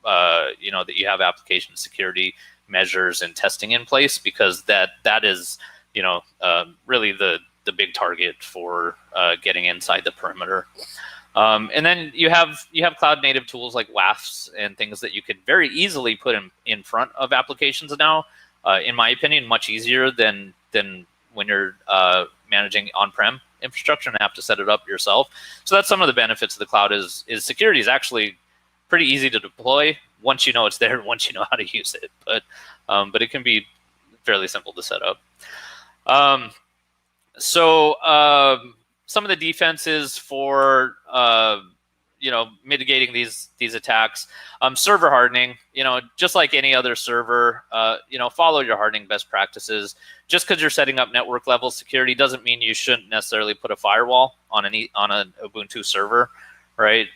that you have application security measures and testing in place, because that is, really the big target for getting inside the perimeter. And then you have cloud native tools like WAFs and things that you could very easily put in front of applications now. In my opinion, much easier than when you're managing on-prem infrastructure and have to set it up yourself. So that's some of the benefits of the cloud is security is actually pretty easy to deploy once you know it's there, once you know how to use it. But it can be fairly simple to set up. Some of the defenses for mitigating these attacks, server hardening. Just like any other server, follow your hardening best practices. Just because you're setting up network level security doesn't mean you shouldn't necessarily put a firewall on an Ubuntu server, right?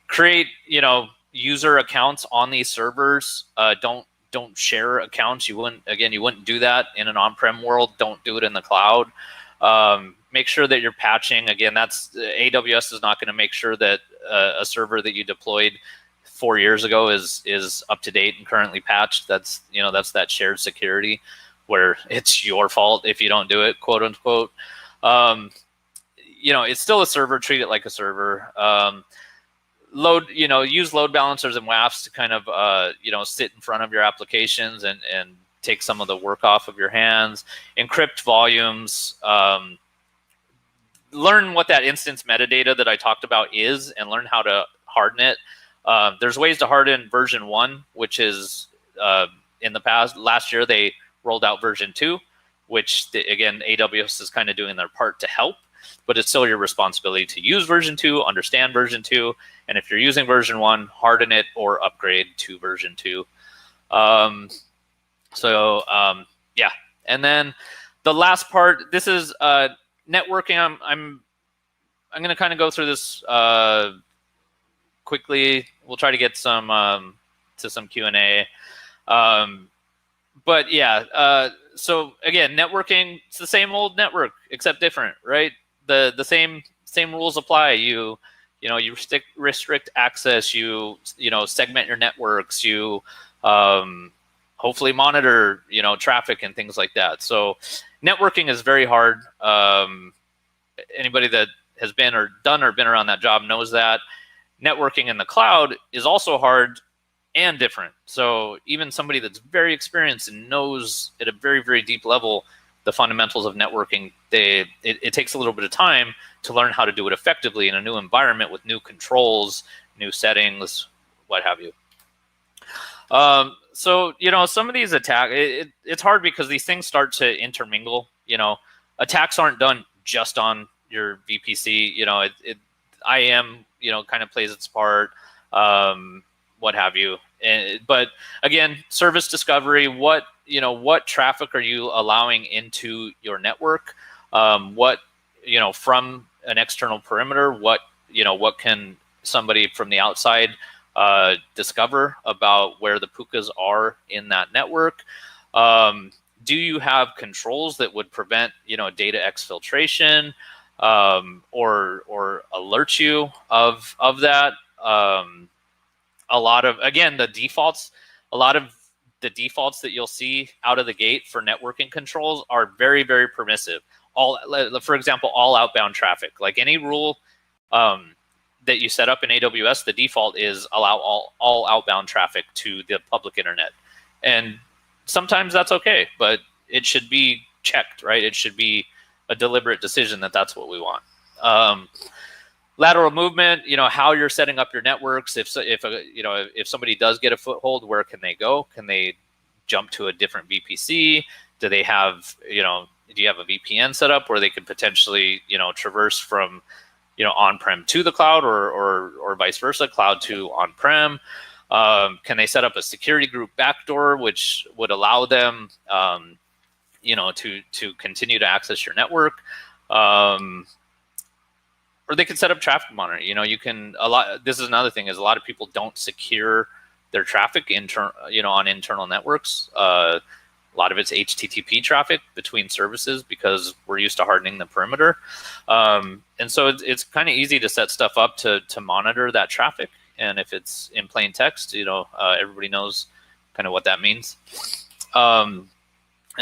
Create user accounts on these servers. Don't share accounts. You wouldn't do that in an on-prem world. Don't do it in the cloud. Make sure that you're patching. Again, AWS is not going to make sure that a server that you deployed 4 years ago is up to date and currently patched. That's that shared security where it's your fault if you don't do it, quote unquote. It's still a server. Treat it like a server. Use load balancers and WAFs to kind of sit in front of your applications and take some of the work off of your hands. Encrypt volumes. Learn what that instance metadata that I talked about is, and learn how to harden it. There's ways to harden version 1, which is in the past. Last year they rolled out version 2, which again AWS is kind of doing their part to help, but it's still your responsibility to use version 2, understand version 2, and if you're using version 1, harden it or upgrade to version 2. Yeah, and then the last part. This is networking. I'm going to kind of go through this quickly. We'll try to get some to some Q&A. But yeah, so again, networking, it's the same old network except different, right? The same rules apply. You restrict access. You segment your networks. You hopefully monitor traffic and things like that. So networking is very hard. Anybody that has been around that job knows that. Networking in the cloud is also hard and different. So even somebody that's very experienced and knows at a very, very deep level the fundamentals of networking, it takes a little bit of time to learn how to do it effectively in a new environment with new controls, new settings, what have you. So, you know, some of these attacks, it's hard because these things start to intermingle. You know, attacks aren't done just on your VPC. You know, IAM, you know, kind of plays its part, what have you. But again, service discovery, what traffic are you allowing into your network? What, you know, from an external perimeter, what can somebody from the outside discover about where the pukas are in that network? Do you have controls that would prevent, you know, data exfiltration, or alert you of that? A lot of, again, the defaults, a lot of the defaults that you'll see out of the gate for networking controls are very, very permissive. For example, all outbound traffic, like any rule that you set up in AWS, the default is allow all outbound traffic to the public internet. And sometimes that's okay, but it should be checked, right? It should be a deliberate decision that that's what we want. Lateral movement, you know, how you're setting up your networks. If somebody does get a foothold, where can they go? Can they jump to a different VPC? Do they have, you know, do you have a VPN set up where they could potentially, you know, traverse from, you know, on-prem to the cloud, or vice versa, cloud to on-prem? Can they set up a security group backdoor, which would allow them, you know, to continue to access your network? Or they can set up traffic monitoring. You know, you can, this is another thing, is a lot of people don't secure their traffic on internal networks. A lot of it's HTTP traffic between services because we're used to hardening the perimeter. And so it's kind of easy to set stuff up to monitor that traffic. And if it's in plain text, you know, everybody knows kind of what that means. And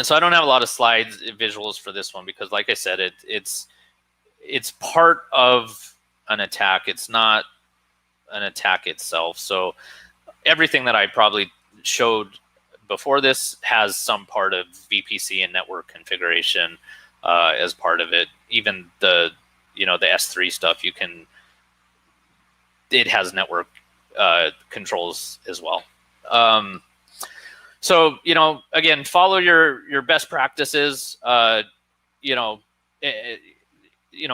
so I don't have a lot of slides, visuals for this one, because like I said, it's part of an attack. It's not an attack itself. So everything that I probably showed before this has some part of VPC and network configuration as part of it. Even the S3 stuff, it has network controls as well. So, you know, again, follow your best practices.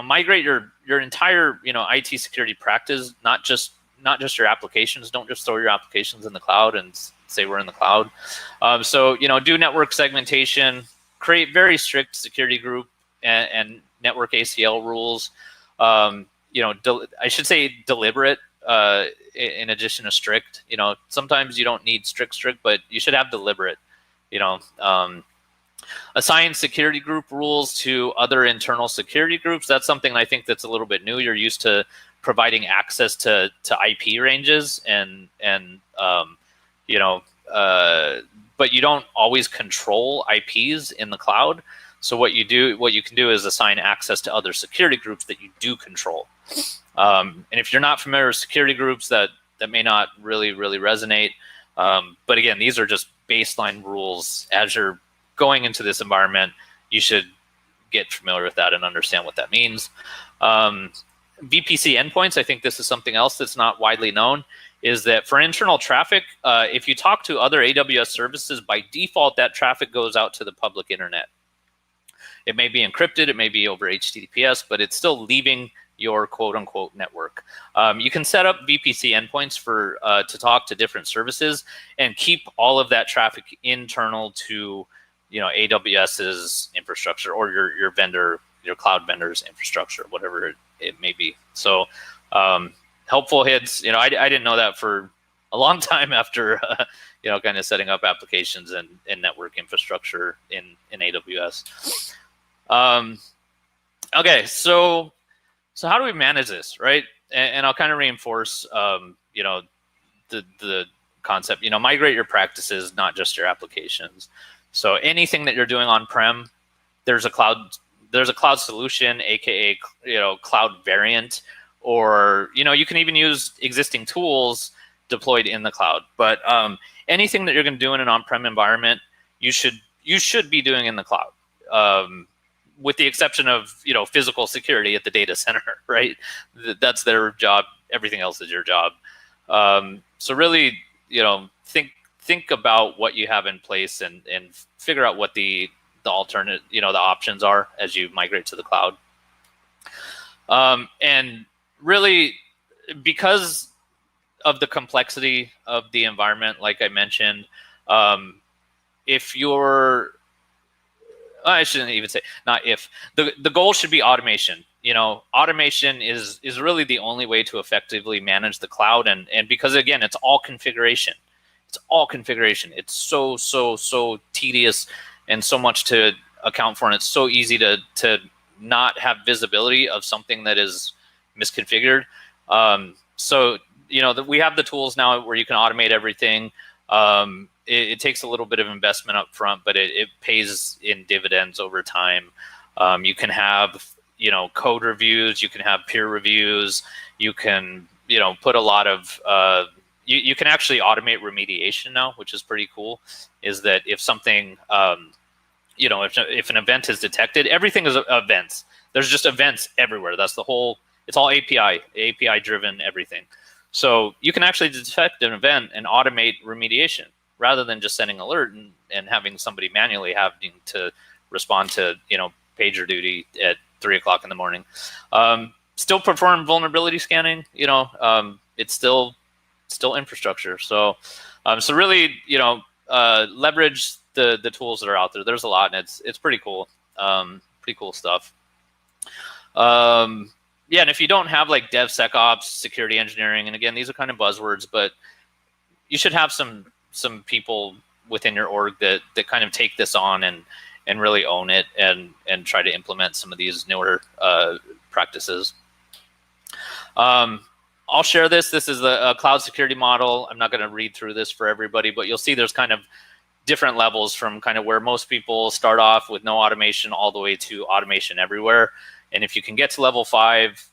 Migrate your entire, you know, IT security practice, not just your applications. Don't just throw your applications in the cloud and say we're in the cloud. So, you know, do network segmentation, create very strict security group and network ACL rules. You know, I should say deliberate in addition to strict. You know, sometimes you don't need strict, but you should have deliberate. You know, assign security group rules to other internal security groups. That's something I think that's a little bit new. You're used to providing access to IP ranges and you know, but you don't always control IPs in the cloud. So what you can do is assign access to other security groups that you do control. And if you're not familiar with security groups, that may not really resonate. But again, these are just baseline rules. As you're going into this environment, you should get familiar with that and understand what that means. VPC endpoints, I think this is something else that's not widely known, is that for internal traffic, if you talk to other AWS services, by default, that traffic goes out to the public internet. It may be encrypted, it may be over HTTPS, but it's still leaving your quote-unquote network. You can set up VPC endpoints to talk to different services and keep all of that traffic internal to, you know, AWS's infrastructure or your vendor, your cloud vendor's infrastructure, whatever it may be. So helpful hits. You know, I didn't know that for a long time after you know, kind of setting up applications and network infrastructure in AWS. Okay, so how do we manage this, right? And I'll kind of reinforce you know, the concept. You know, migrate your practices, not just your applications. So anything that you're doing on-prem, there's a cloud solution, aka, you know, cloud variant, or, you know, you can even use existing tools deployed in the cloud. But anything that you're going to do in an on-prem environment, you should be doing in the cloud. with the exception of physical security at the data center, right? That's their job. Everything else is your job. So really, think about what you have in place and figure out what the alternate, the options are as you migrate to the cloud. And really, because of the complexity of the environment, like I mentioned, if you're, I shouldn't even say, not if, the goal should be automation. Automation is really the only way to effectively manage the cloud. And because, again, it's all configuration. It's all configuration. It's so tedious and so much to account for. And it's so easy to not have visibility of something that is misconfigured. So, we have the tools now where you can automate everything. It takes a little bit of investment up front, but it pays in dividends over time. You can have, code reviews, you can have peer reviews, you can, put a lot of, you can actually automate remediation now, which is pretty cool, is that if something, if an event is detected, everything is events. There's just events everywhere. That's the whole, it's all API driven everything. So you can actually detect an event and automate remediation rather than just sending alert and having somebody manually having to respond to, pager duty at 3 o'clock in the morning. Still perform vulnerability scanning, it's still infrastructure. So, really, leverage the tools that are out there. There's a lot, and it's pretty cool. Pretty cool stuff. Yeah, and if you don't have like DevSecOps, security engineering, and again, these are kind of buzzwords, but you should have some people within your org that kind of take this on and really own it and try to implement some of these newer practices. I'll share this. This is a cloud security model. I'm not going to read through this for everybody, but you'll see there's kind of different levels from kind of where most people start off with no automation all the way to automation everywhere. And if you can get to level 5,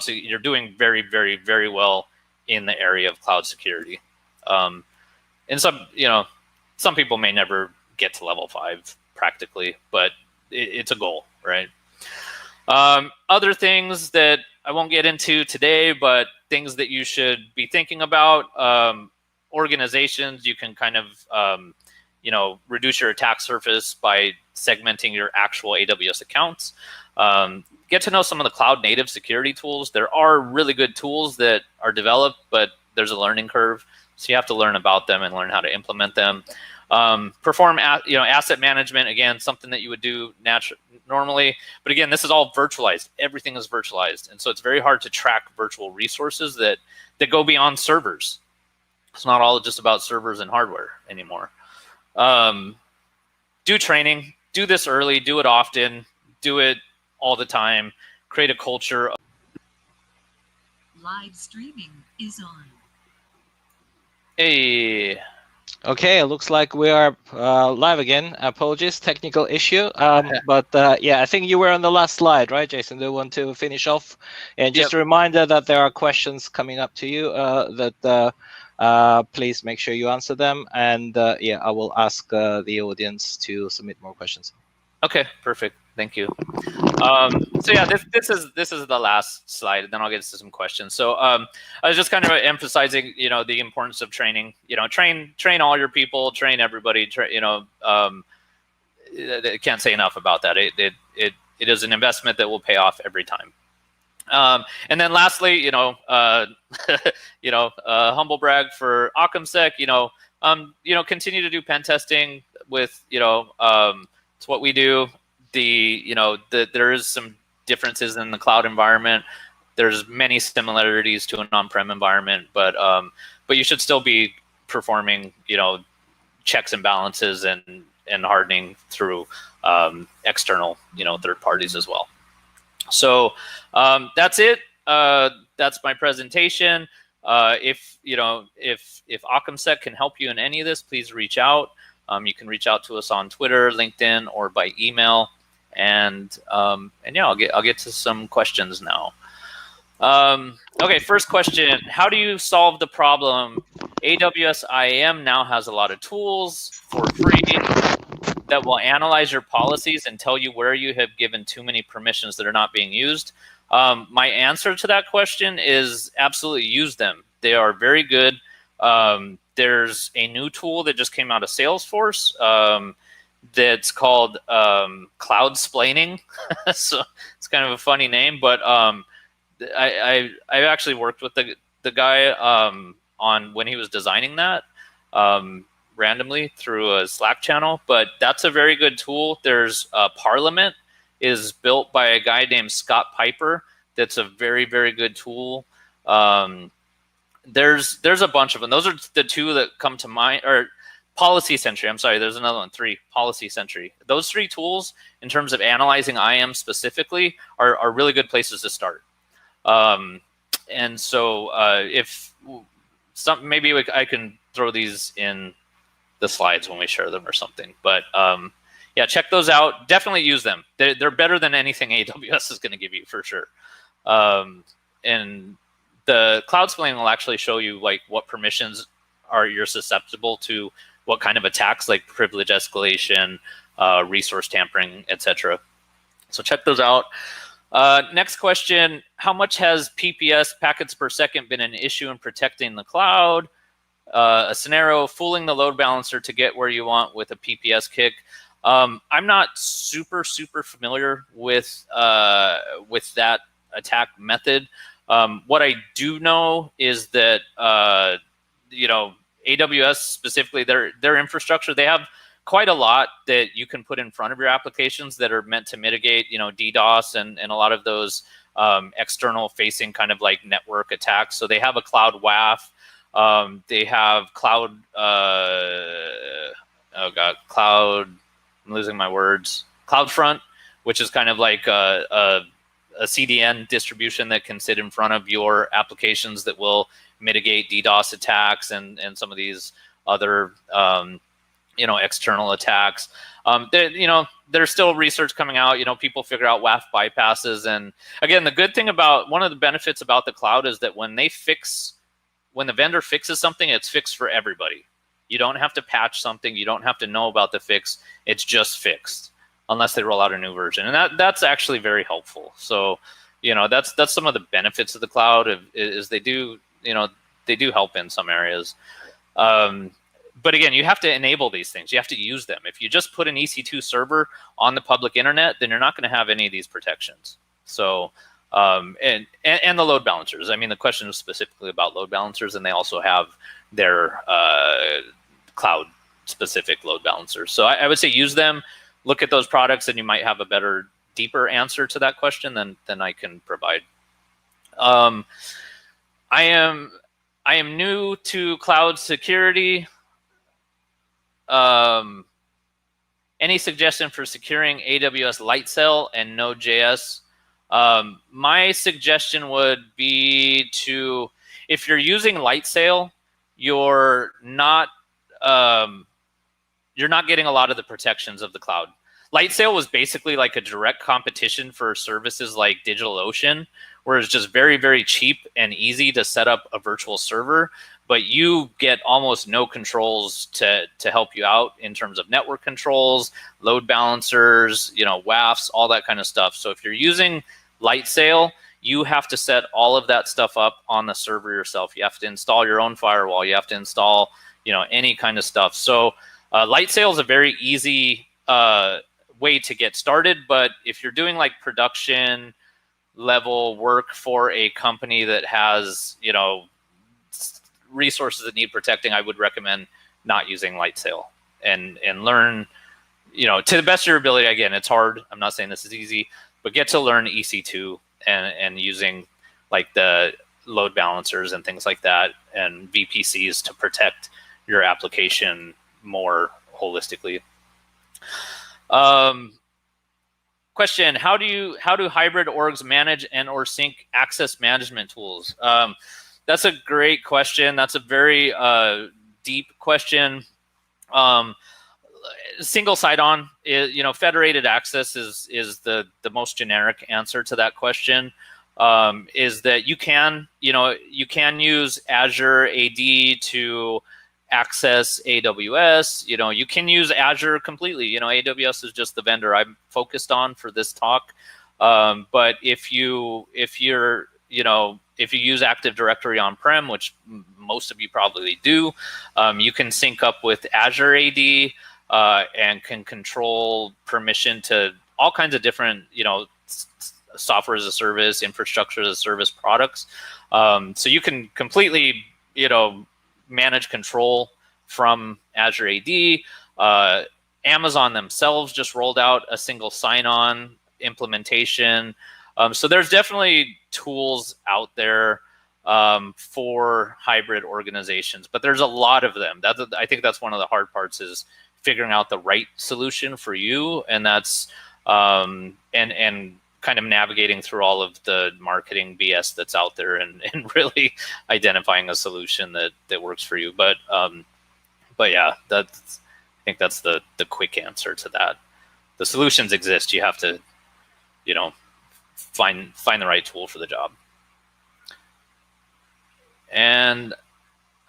you're doing very, very, very well in the area of cloud security. And some people may never get to level 5 practically, but it's a goal, right? Other things that I won't get into today, but things that you should be thinking about, organizations, you can kind of, reduce your attack surface by segmenting your actual AWS accounts. Get to know some of the cloud native security tools. There are really good tools that are developed, but there's a learning curve. So you have to learn about them and learn how to implement them. Perform asset management, again, something that you would do normally. But again, this is all virtualized. Everything is virtualized. And so it's very hard to track virtual resources that go beyond servers. It's not all just about servers and hardware anymore. Do training. Do this early. Do it often. Do it all the time. Create a culture. Live streaming is on. Hey. Okay, it looks like we are live again. Apologies, technical issue. But yeah, I think you were on the last slide, right, Jason? Do you want to finish off? And just a reminder that there are questions coming up to you that please make sure you answer them. And yeah, I will ask the audience to submit more questions. Okay, perfect. Thank you. So yeah, this is the last slide, and then I'll get to some questions. So I was just kind of emphasizing, the importance of training. Train all your people, train everybody. I can't say enough about that. It is an investment that will pay off every time. And then lastly, humble brag for OccamSec. Continue to do pen testing with it's what we do. There is some differences in the cloud environment. There's many similarities to an on-prem environment, but you should still be performing, checks and balances and hardening through external, third parties as well. So that's it. That's my presentation. If OccamSec can help you in any of this, please reach out. You can reach out to us on Twitter, LinkedIn, or by email. And yeah, I'll get to some questions now. Okay, first question: how do you solve the problem? AWS IAM now has a lot of tools for free that will analyze your policies and tell you where you have given too many permissions that are not being used. My answer to that question is absolutely use them. They are very good. There's a new tool that just came out of Salesforce that's called Cloud-splaining. So it's kind of a funny name, but I actually worked with the guy on when he was designing that randomly through a Slack channel. But that's a very good tool. There's Parliament is built by a guy named Scott Piper. That's a very, very good tool. There's a bunch of them. Those are the two that come to mind. Or Policy Sentry. I'm sorry. There's another one. 3. Policy Sentry. Those 3 tools, in terms of analyzing IAM specifically, are really good places to start. And so if maybe I can throw these in the slides when we share them or something. But yeah, check those out. Definitely use them. They're better than anything AWS is going to give you for sure. And the Cloud-splaining will actually show you like what permissions you're susceptible to, what kind of attacks like privilege escalation, resource tampering, etc. So check those out. Next question, how much has PPS, packets per second, been an issue in protecting the cloud? A scenario, fooling the load balancer to get where you want with a PPS kick. I'm not super familiar with that attack method. What I do know is that AWS specifically, their infrastructure, they have quite a lot that you can put in front of your applications that are meant to mitigate, DDoS and a lot of those external facing kind of like network attacks. So they have a cloud WAF. They have cloud, I'm losing my words, CloudFront, which is kind of like a CDN distribution that can sit in front of your applications that will mitigate DDoS attacks and some of these other external attacks. There's still research coming out. People figure out WAF bypasses. And again, the good thing about one of the benefits about the cloud is that when the vendor fixes something, it's fixed for everybody. You don't have to patch something. You don't have to know about the fix. It's just fixed unless they roll out a new version. And that's actually very helpful. So, that's some of the benefits of the cloud is they do help in some areas. But again, you have to enable these things. You have to use them. If you just put an EC2 server on the public internet, then you're not going to have any of these protections. So, and the load balancers. I mean, the question is specifically about load balancers, and they also have their cloud-specific load balancers. So I would say use them. Look at those products, and you might have a better, deeper answer to that question than I can provide. I am new to cloud security. Any suggestion for securing AWS Lightsail and Node.js? My suggestion would be if you're using Lightsail, you're not getting a lot of the protections of the cloud. Lightsail was basically like a direct competition for services like DigitalOcean, where it's just very, very cheap and easy to set up a virtual server, but you get almost no controls to help you out in terms of network controls, load balancers, WAFs, all that kind of stuff. So if you're using Lightsail, you have to set all of that stuff up on the server yourself. You have to install your own firewall. You have to install, any kind of stuff. So Lightsail is a very easy way to get started. But if you're doing like production level work for a company that has, resources that need protecting, I would recommend not using Lightsail and learn, to the best of your ability. Again, it's hard. I'm not saying this is easy, but get to learn EC2 and using like the load balancers and things like that and VPCs to protect your application more holistically. Question, how do hybrid orgs manage and/or sync access management tools? That's a great question. That's a very deep question. Single sign-on, federated access is the most generic answer to that question. Is that you can use Azure AD to access AWS. You can use Azure completely. AWS is just the vendor I'm focused on for this talk. But if you use Active Directory on-prem, which most of you probably do, you can sync up with Azure AD and can control permission to all kinds of different, software as a service, infrastructure as a service products. So you can completely, manage control from Azure AD. Amazon themselves just rolled out a single sign-on implementation. So there's definitely tools out there for hybrid organizations, but there's a lot of them. I think that's one of the hard parts, is figuring out the right solution for you, and that's and kind of navigating through all of the marketing BS that's out there, and really identifying a solution that works for you. But yeah, I think that's the quick answer to that. The solutions exist. You have to, find the right tool for the job. And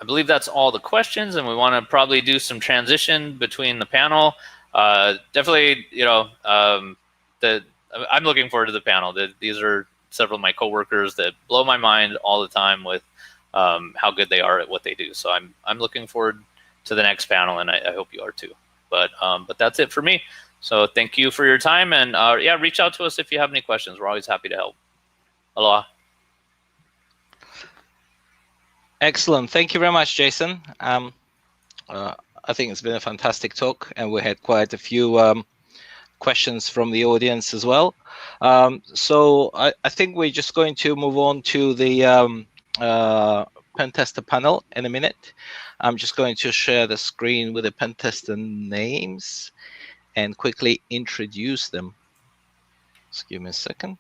I believe that's all the questions, and we want to probably do some transition between the panel. Definitely, I'm looking forward to the panel. These are several of my coworkers that blow my mind all the time with how good they are at what they do. So I'm looking forward to the next panel, and I hope you are too. But that's it for me. So thank you for your time, and yeah, reach out to us if you have any questions. We're always happy to help. Aloha. Excellent. Thank you very much, Jason. I think it's been a fantastic talk, and we had quite a few questions from the audience as well. So I think we're just going to move on to the pen tester panel in a minute. I'm just going to share the screen with the pen tester names and quickly introduce them. Just give me a second.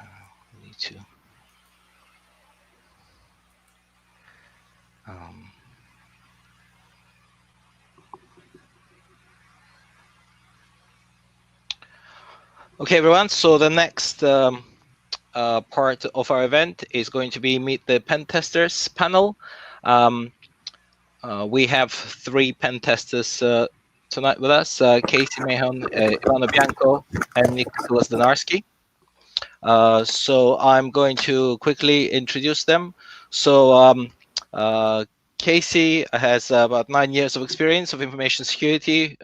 I need to. Okay, everyone. So the next part of our event is going to be Meet the Pen Testers panel. We have 3 pen testers tonight with us: Cayce, Mahon, Ivano Bianco, and Nicholas Donarski. So I'm going to quickly introduce them. So Cayce has about 9 years of experience of information security.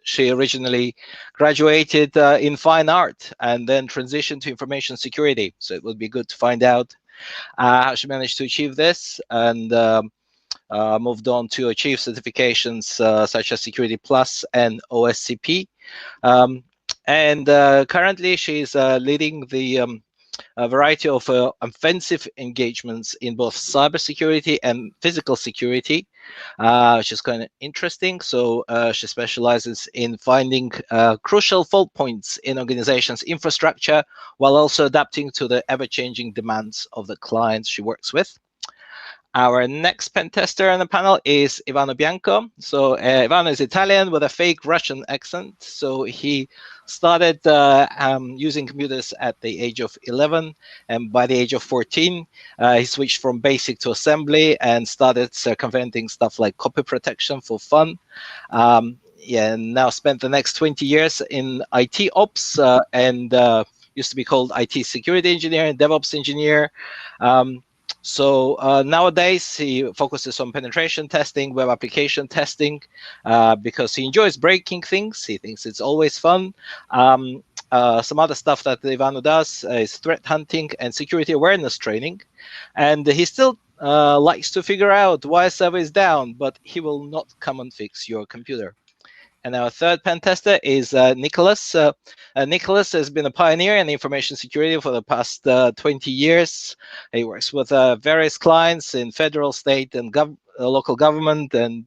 She originally graduated in fine art and then transitioned to information security. So it would be good to find out how she managed to achieve this, and moved on to achieve certifications such as Security Plus and OSCP. And currently she's leading the a variety of offensive engagements in both cybersecurity and physical security, which is kind of interesting. So she specializes in finding crucial fault points in organizations' infrastructure, while also adapting to the ever-changing demands of the clients she works with. Our next pen tester on the panel is Ivano Bianco. So Ivano is Italian with a fake Russian accent. So he started using computers at the age of 11, and by the age of 14, he switched from basic to assembly and started circumventing stuff like copy protection for fun. Yeah, and now spent the next 20 years in IT ops and used to be called IT security engineer and DevOps engineer. So nowadays he focuses on penetration testing, web application testing, because he enjoys breaking things. He thinks it's always fun. Some other stuff that Ivano does is threat hunting and security awareness training. And he still likes to figure out why a server is down, but he will not come and fix your computer. And our third pen tester is Nicholas. Nicholas has been a pioneer in information security for the past 20 years. He works with various clients in federal, state, and local government and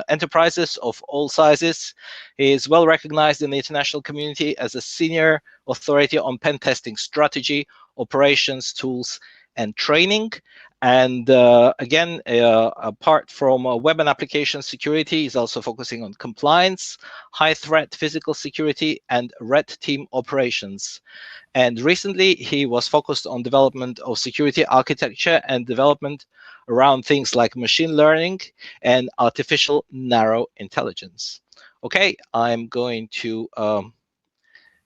enterprises of all sizes. He is well recognized in the international community as a senior authority on pen testing strategy, operations, tools, and training. And again, apart from web and application security, he's also focusing on compliance, high threat physical security, and red team operations. And recently, he was focused on development of security architecture and development around things like machine learning and artificial narrow intelligence. Okay, I'm going to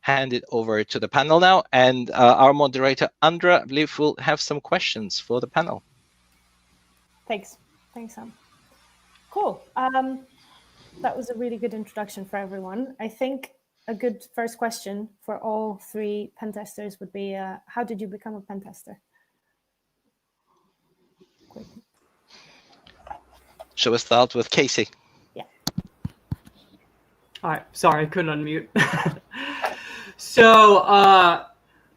hand it over to the panel now, and our moderator, Andra, I believe will have some questions for the panel. Thanks, Sam. Cool. That was a really good introduction for everyone. I think a good first question for all three pen testers would be, how did you become a pen tester? Quick. Shall we start with Cayce? Yeah. All right, sorry, I couldn't unmute. So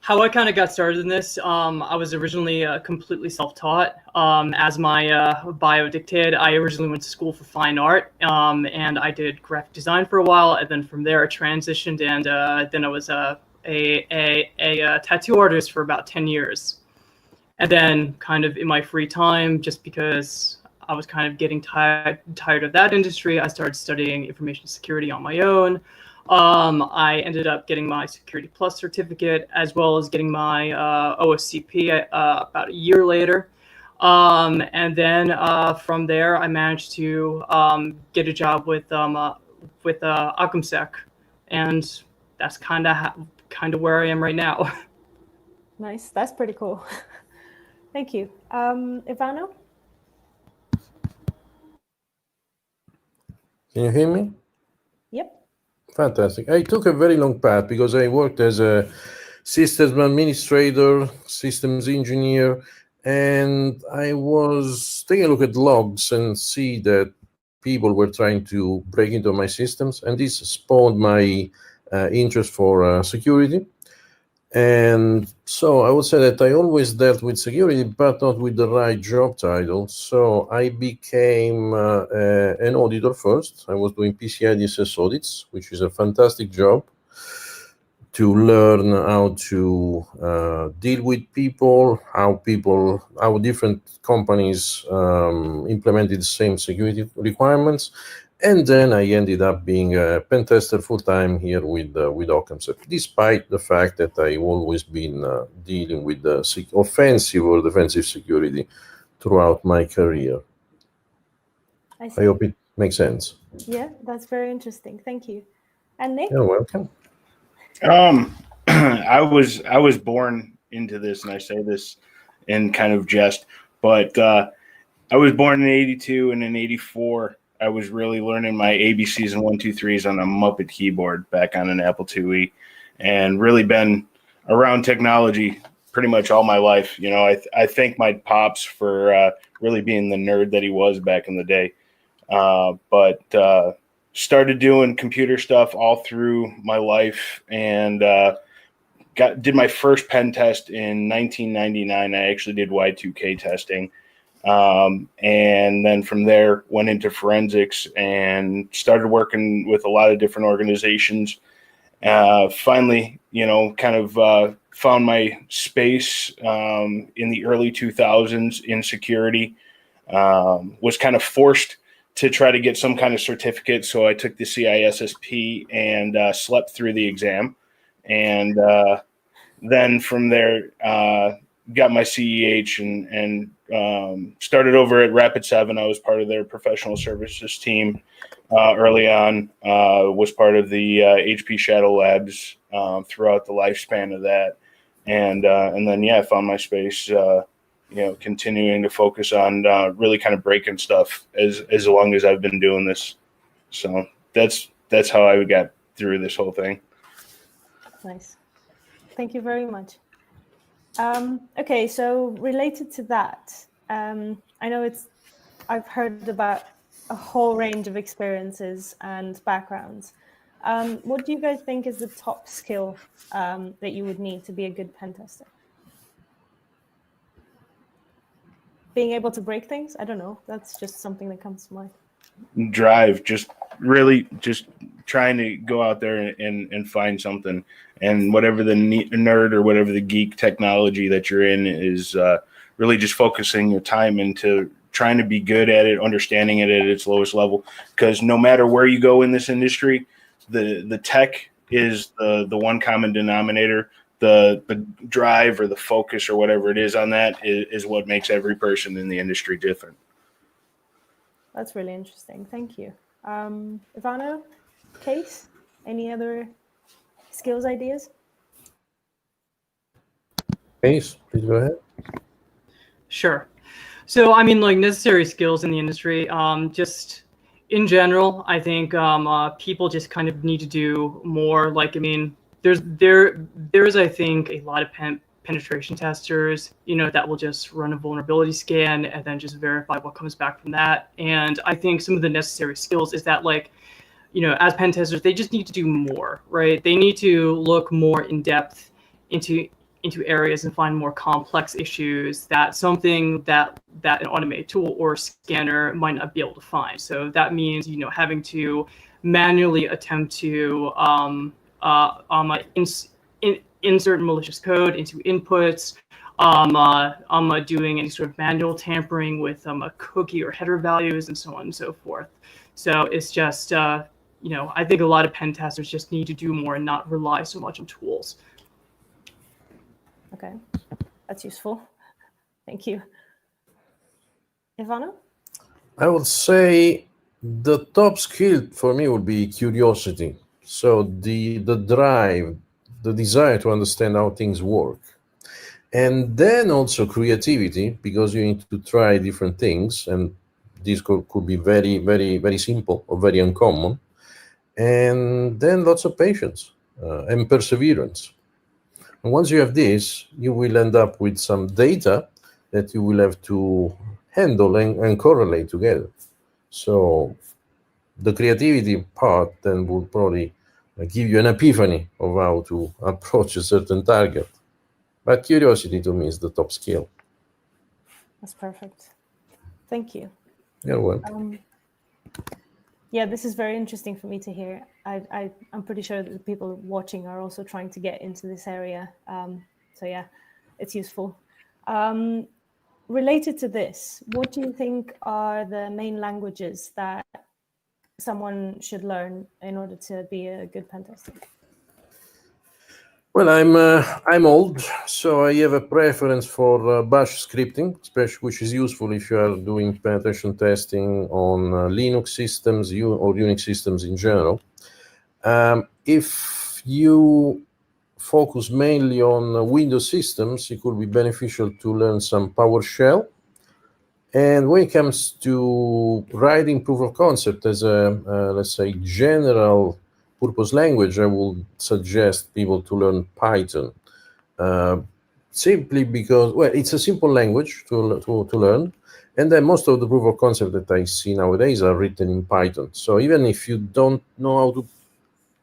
how I kind of got started in this, I was originally completely self-taught. As my bio dictated, I originally went to school for fine art, and I did graphic design for a while, and then from there I transitioned, and then I was a tattoo artist for about 10 years. And then kind of in my free time, just because I was kind of getting tired of that industry, I started studying information security on my own. I ended up getting my Security Plus certificate, as well as getting my OSCP about a year later. And then from there, I managed to get a job with OccamSec, and that's kind of where I am right now. Nice, that's pretty cool. Thank you. Ivano? Can you hear me? Yep. Fantastic. I took a very long path because I worked as a systems administrator, systems engineer, and I was taking a look at logs and see that people were trying to break into my systems, and this spawned my interest for security. And so I would say that I always dealt with security, but not with the right job title. So I became an auditor first. I was doing PCI DSS audits, which is a fantastic job to learn how to deal with people, how different companies implemented the same security requirements. And then I ended up being a pen tester full-time here with OccamSec, despite the fact that I've always been dealing with the offensive or defensive security throughout my career. I hope it makes sense. Yeah, that's very interesting. Thank you. And Nick? You're welcome. I was born into this, and I say this in kind of jest, but I was born in '82, and in '84. I was really learning my ABCs and 1, 2, 3s on a Muppet keyboard back on an Apple IIe, and really been around technology pretty much all my life. You know, I thank my pops for really being the nerd that he was back in the day. But started doing computer stuff all through my life, and did my first pen test in 1999. I actually did Y2K testing. And then from there went into forensics and started working with a lot of different organizations. Finally, you know, kind of found my space in the early 2000s in security. Was kind of forced to try to get some kind of certificate. So I took the CISSP and slept through the exam. And then from there, got my CEH and started over at Rapid7. I was part of their professional services team early on. Was part of the HP Shadow Labs throughout the lifespan of that, and then I found my space. Continuing to focus on really kind of breaking stuff as long as I've been doing this. So that's how I got through this whole thing. Nice. Thank you very much. Okay, so related to that, I know I've heard about a whole range of experiences and backgrounds. What do you guys think is the top skill that you would need to be a good pen tester? Being able to break things? I don't know. That's just something that comes to mind. Drive, just trying to go out there and find something, and whatever the nerd or whatever the geek technology that you're in is really just focusing your time into trying to be good at it, understanding it at its lowest level. Because no matter where you go in this industry, the tech is the one common denominator. The drive or the focus or whatever it is on that is what makes every person in the industry different. That's really interesting. Thank you. Ivano, Cayce, any other skills ideas? Cayce, please go ahead. Sure. So, I mean, like necessary skills in the industry, just in general, I think people just kind of need to do more. Like, I mean, there is, I think, a lot of penetration testers, that will just run a vulnerability scan and then just verify what comes back from that. And I think some of the necessary skills is that, like, as pen testers, they just need to do more, right? They need to look more in depth into areas and find more complex issues that something that an automated tool or scanner might not be able to find. So that means, having to manually attempt to insert malicious code into inputs, doing any sort of manual tampering with a cookie or header values and so on and so forth. So it's just, I think a lot of pen testers just need to do more and not rely so much on tools. Okay, that's useful. Thank you. Ivano? I would say the top skill for me would be curiosity. So the drive, the desire to understand how things work. And then also creativity, because you need to try different things, and this could be very, very, very simple or very uncommon. And then lots of patience and perseverance. And once you have this, you will end up with some data that you will have to handle and correlate together. So the creativity part then will probably give you an epiphany of how to approach a certain target. But curiosity to me is the top skill. That's perfect. Thank you. You're welcome. Yeah, this is very interesting for me to hear. I'm pretty sure that the people watching are also trying to get into this area. So yeah, it's useful. Related to this, what do you think are the main languages that someone should learn in order to be a good pen tester? Well, I'm old, so I have a preference for bash scripting, especially, which is useful if you are doing penetration testing on Linux systems or Unix systems in general. If you focus mainly on Windows systems, it could be beneficial to learn some PowerShell. And when it comes to writing proof of concept as a, let's say, general purpose language, I would suggest people to learn Python. Simply because, well, it's a simple language to learn. And then most of the proof of concept that I see nowadays are written in Python. So even if you don't know how to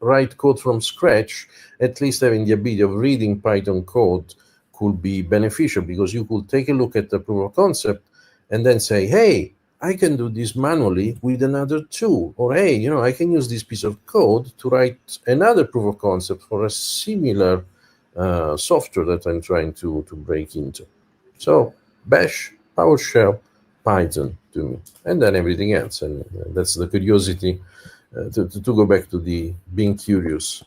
write code from scratch, at least having the ability of reading Python code could be beneficial, because you could take a look at the proof of concept and then say, hey, I can do this manually with another tool. Or, hey, I can use this piece of code to write another proof of concept for a similar software that I'm trying to break into. So Bash, PowerShell, Python to me, and then everything else. And that's the curiosity to go back to the being curious.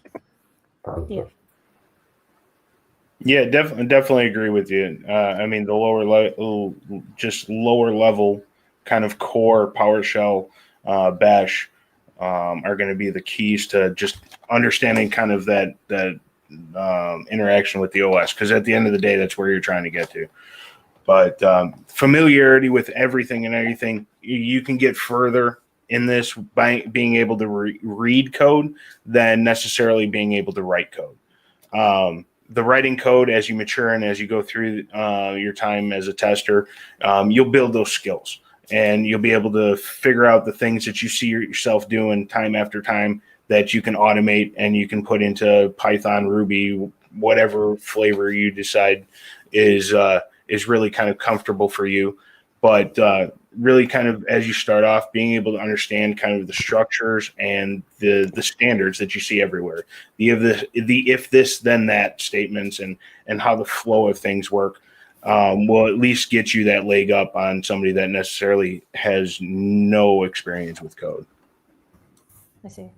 Yeah, definitely agree with you. I mean, the lower level kind of core PowerShell, Bash are going to be the keys to just understanding kind of that interaction with the OS, because at the end of the day, that's where you're trying to get to. But familiarity with everything and anything, you can get further in this by being able to read code than necessarily being able to write code. The writing code, as you mature and as you go through your time as a tester, you'll build those skills, and you'll be able to figure out the things that you see yourself doing time after time that you can automate and you can put into Python, Ruby, whatever flavor you decide is really kind of comfortable for you. But really kind of as you start off, being able to understand kind of the structures and the standards that you see everywhere, the if this then that statements and how the flow of things work. will at least get you that leg up on somebody that necessarily has no experience with code. I see.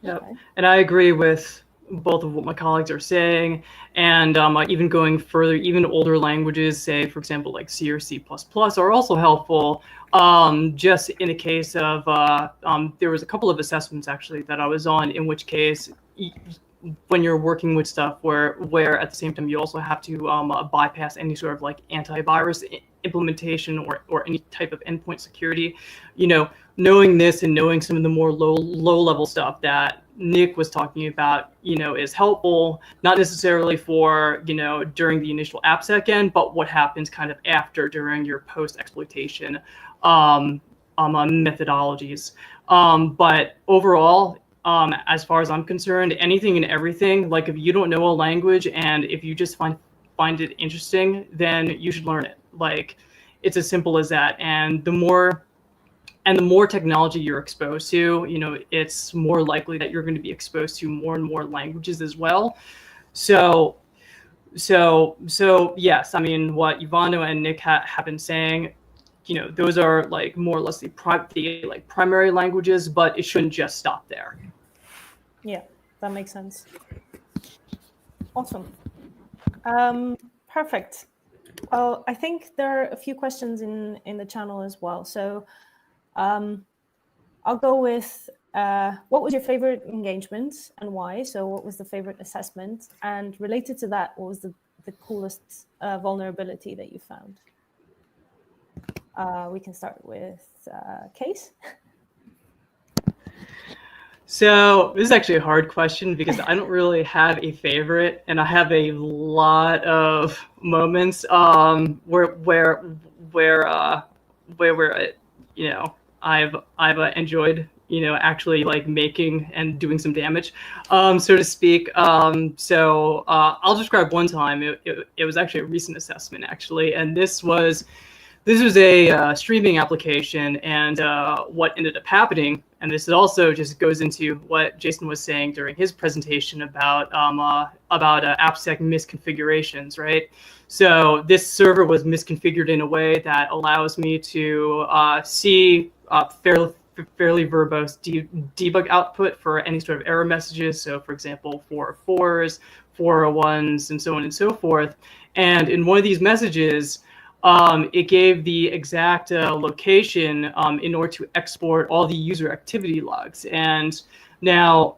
Yep. Okay. And I agree with both of what my colleagues are saying. And even going further, even older languages, say, for example, like C or C++, are also helpful. Just in a case of, there was a couple of assessments actually that I was on, in which case, when you're working with stuff where at the same time you also have to bypass any sort of like antivirus implementation or any type of endpoint security, knowing this and knowing some of the more low level stuff that Nick was talking about, is helpful, not necessarily for, during the initial Apsec end, but what happens kind of after, during your post exploitation methodologies. But overall, as far as I'm concerned, anything and everything, like if you don't know a language and if you just find it interesting, then you should learn it. Like, it's as simple as that. And the more technology you're exposed to, it's more likely that you're going to be exposed to more and more languages as well. So yes, I mean, what Ivano and Nick have been saying, those are like more or less the primary languages, but it shouldn't just stop there. Yeah, that makes sense. Awesome. Perfect. Well, I think there are a few questions in the channel as well. So I'll go with what was your favorite engagement and why? So what was the favorite assessment? And related to that, what was the coolest vulnerability that you found? We can start with Cayce. So this is actually a hard question because I don't really have a favorite, and I have a lot of moments where I've enjoyed actually like making and doing some damage, so to speak. So I'll describe one time. It was actually a recent assessment actually, and this was a streaming application, and what ended up happening, and this also just goes into what Jason was saying during his presentation about Apsec misconfigurations, right? So this server was misconfigured in a way that allows me to see fairly verbose debug output for any sort of error messages. So for example, 404s, 401s, and so on and so forth. And in one of these messages, it gave the exact location in order to export all the user activity logs. And now,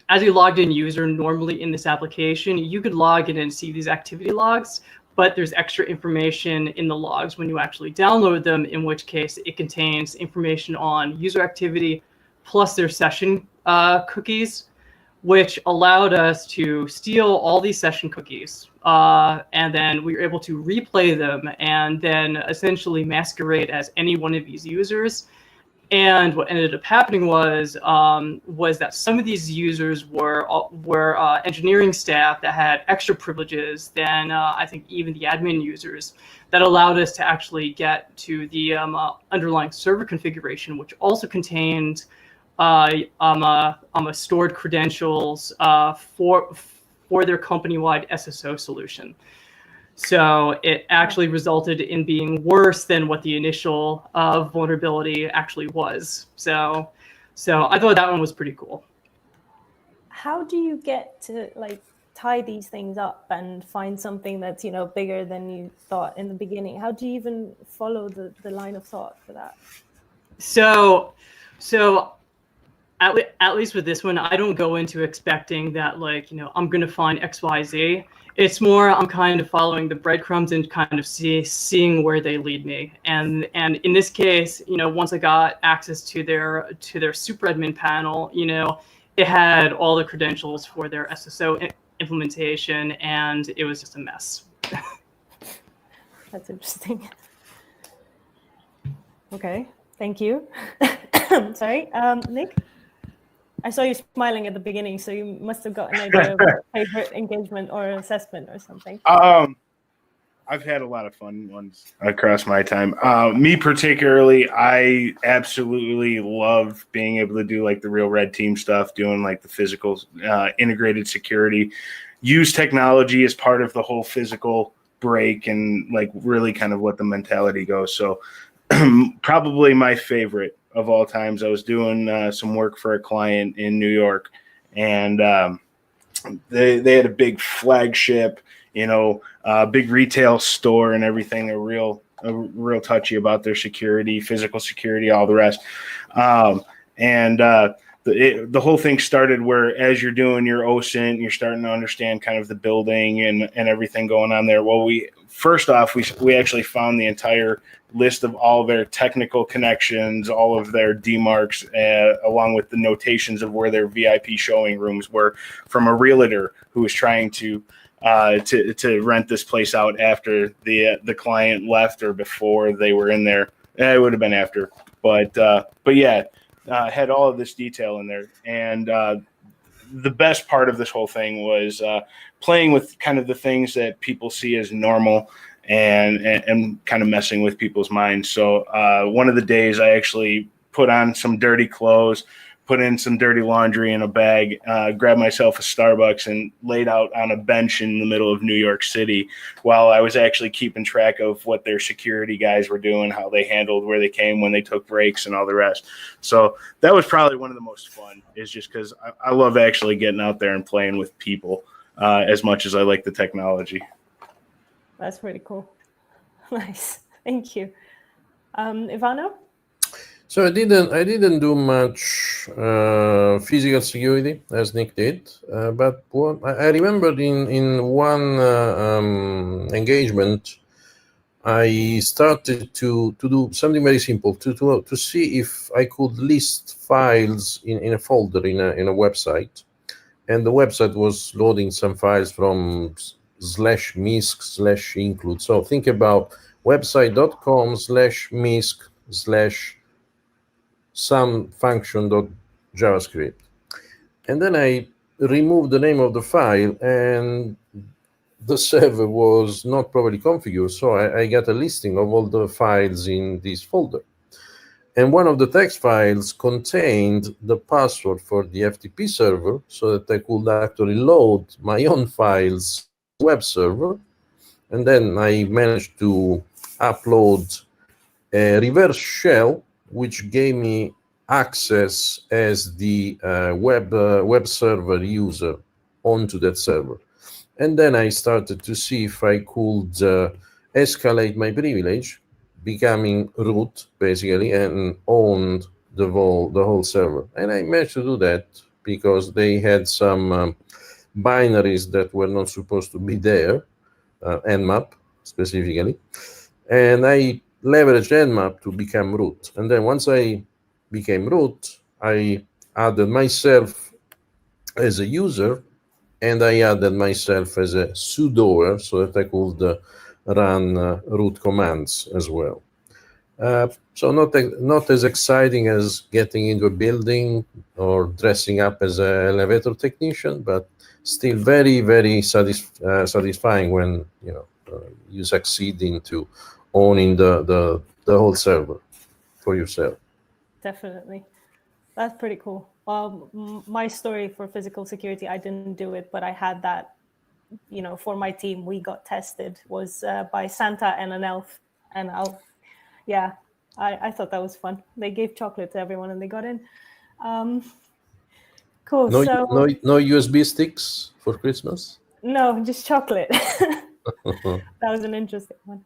as a logged in user, normally in this application, you could log in and see these activity logs, but there's extra information in the logs when you actually download them, in which case it contains information on user activity plus their session cookies, which allowed us to steal all these session cookies. And then we were able to replay them and then essentially masquerade as any one of these users. And what ended up happening was that some of these users were engineering staff that had extra privileges than I think even the admin users, that allowed us to actually get to the underlying server configuration, which also contained stored credentials for their company-wide SSO solution. So it actually resulted in being worse than what the initial vulnerability actually was. So I thought that one was pretty cool. How do you get to like tie these things up and find something that's bigger than you thought in the beginning? How do you even follow the line of thought for that? So at least with this one, I don't go into expecting that I'm going to find XYZ. It's more I'm kind of following the breadcrumbs and kind of seeing where they lead me. And in this case, once I got access to their super admin panel, it had all the credentials for their SSO implementation, and it was just a mess. That's interesting. Okay, thank you. Sorry, Nick? I saw you smiling at the beginning, so you must have got an idea of a favorite engagement or assessment or something. I've had a lot of fun ones across my time. Me particularly, I absolutely love being able to do like the real red team stuff, doing like the physical integrated security, use technology as part of the whole physical break and like really kind of what the mentality goes. So probably my favorite of all times. I was doing some work for a client in New York, and they had a big flagship, big retail store and everything. They're real touchy about their security, physical security, all the rest. The whole thing started where, as you're doing your OSINT, you're starting to understand kind of the building and everything going on there. Well, we actually found the entire list of all of their technical connections, all of their demarcs, along with the notations of where their VIP showing rooms were, from a realtor who was trying to rent this place out after the client left or before they were in there. It would have been after, but yeah. Had all of this detail in there, and the best part of this whole thing was playing with kind of the things that people see as normal and kind of messing with people's minds. So one of the days I actually put on some dirty clothes, put in some dirty laundry in a bag, grabbed myself a Starbucks and laid out on a bench in the middle of New York City while I was actually keeping track of what their security guys were doing, how they handled where they came when they took breaks and all the rest. So that was probably one of the most fun, is just because I love actually getting out there and playing with people as much as I like the technology. That's pretty cool. Nice. Thank you. Ivano? So I didn't do much physical security as Nick did, but I remember in one engagement, I started to do something very simple to see if I could list files in a folder in a website, and the website was loading some files from /misc/include. So think about website.com/misc/ some function.javascript. And then I removed the name of the file, and the server was not properly configured. So I got a listing of all the files in this folder. And one of the text files contained the password for the FTP server so that I could actually load my own files web server. And then I managed to upload a reverse shell, which gave me access as the web server user onto that server. And then I started to see if I could escalate my privilege, becoming root, basically, and owned the whole server. And I managed to do that because they had some binaries that were not supposed to be there, Nmap specifically. And I leveraged Nmap to become root. And then once I became root, I added myself as a user, and I added myself as a sudoer so that I could run root commands as well. So not as exciting as getting into a building or dressing up as an elevator technician, but still very, very satisfying when you succeed into owning the whole server for yourself. Definitely. That's pretty cool. My story for physical security, I didn't do it, but I had that, for my team, we got tested, was by Santa and an elf. And I thought that was fun. They gave chocolate to everyone and they got in. Cool. No USB sticks for Christmas? No, just chocolate. That was an interesting one.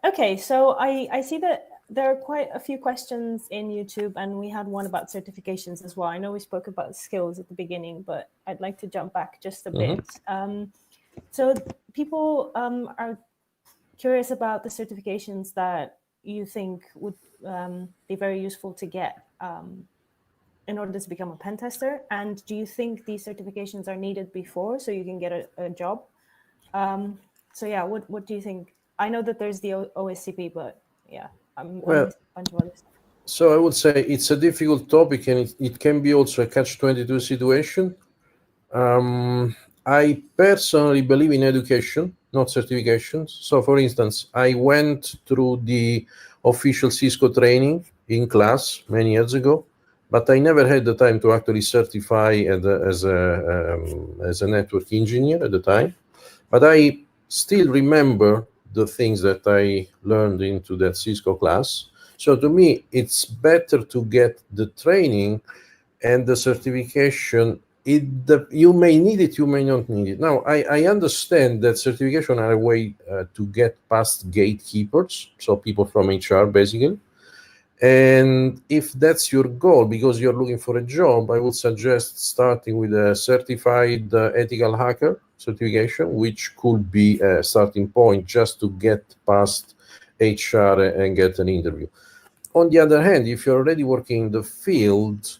Okay, so I see that there are quite a few questions in YouTube, and we had one about certifications as well. I know we spoke about skills at the beginning, but I'd like to jump back just a bit. So people are curious about the certifications that you think would be very useful to get in order to become a pen tester. And do you think these certifications are needed before so you can get a job? What do you think? I know that there's the OSCP, but yeah, I'm a bunch of others. So I would say it's a difficult topic, and it can be also a catch-22 situation. I personally believe in education, not certifications. So for instance, I went through the official Cisco training in class many years ago, but I never had the time to actually certify as a network engineer at the time. But I still remember the things that I learned into that Cisco class. So to me, it's better to get the training and the certification. You may need it, you may not need it. Now, I understand that certification are a way to get past gatekeepers, so people from HR, basically. And if that's your goal, because you're looking for a job, I would suggest starting with a certified ethical hacker certification, which could be a starting point just to get past HR and get an interview. On the other hand, if you're already working in the field,